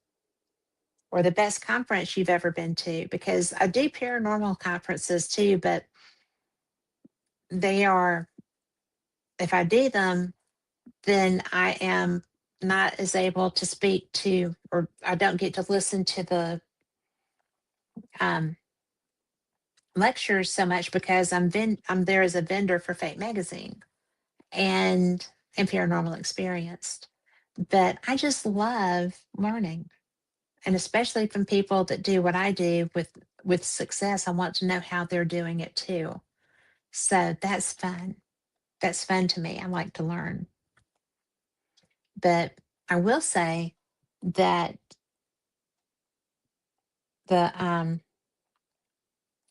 or the best conference you've ever been to, because I do paranormal conferences too, but they are if I do them, then I am not as able to speak to, or I don't get to listen to the um, lectures so much because I'm there as a vendor for Fate Magazine and Paranormal Experienced. But I just love learning, and especially from people that do what I do with success. I want to know how they're doing it too. So that's fun. That's fun to me. I like to learn. But I will say that the come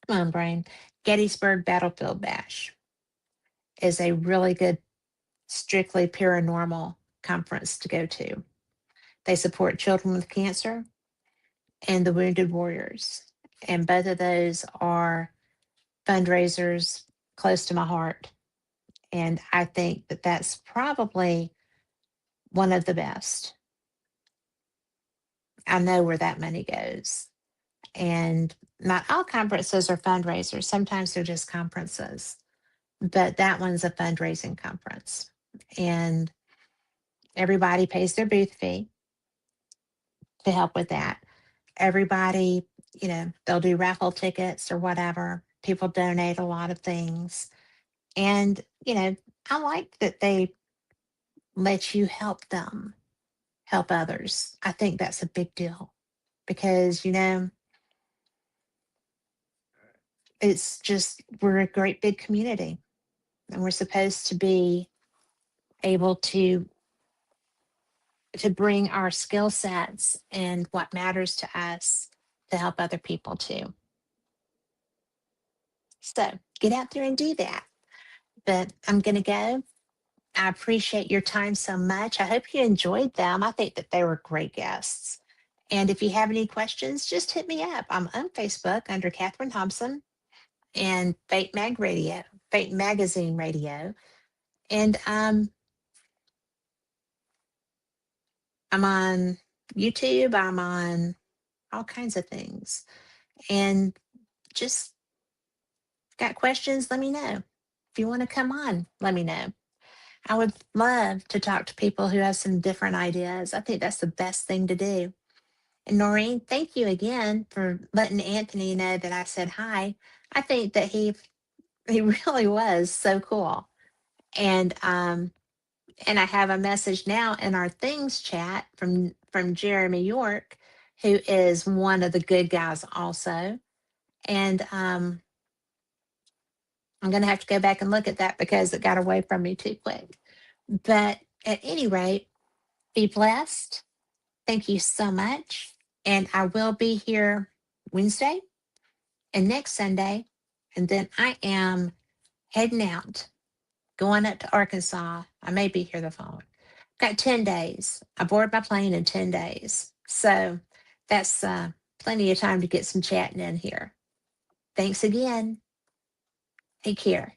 on, brain, Gettysburg Battlefield Bash is a really good, strictly paranormal conference to go to. They support children with cancer and the Wounded Warriors. And both of those are fundraisers close to my heart. And I think that that's probably one of the best. I know where that money goes. And not all conferences are fundraisers. Sometimes they're just conferences, but that one's a fundraising conference. And everybody pays their booth fee to help with that. Everybody, they'll do raffle tickets or whatever. People donate a lot of things. And, I like that they let you help them help others. I think that's a big deal because, it's just, we're a great big community and we're supposed to be able to bring our skill sets and what matters to us to help other people too. So get out there and do that. But I'm going to go. I appreciate your time so much. I hope you enjoyed them. I think that they were great guests. And if you have any questions, just hit me up. I'm on Facebook under Catherine Thompson and Fate Magazine Radio. And I'm on YouTube. I'm on all kinds of things. And just got questions, let me know. If you want to come on, let me know. I would love to talk to people who have some different ideas. I think that's the best thing to do. And Noreen, thank you again for letting Anthony know that I said hi. I think that he really was so cool. And I have a message now in our things chat from Jeremy York, who is one of the good guys also. And I'm going to have to go back and look at that because it got away from me too quick. But at any rate, be blessed. Thank you so much. And I will be here Wednesday and next Sunday. And then I am heading out, going up to Arkansas. I may be here the following. Got 10 days. I board my plane in 10 days. So that's plenty of time to get some chatting in here. Thanks again. Take care.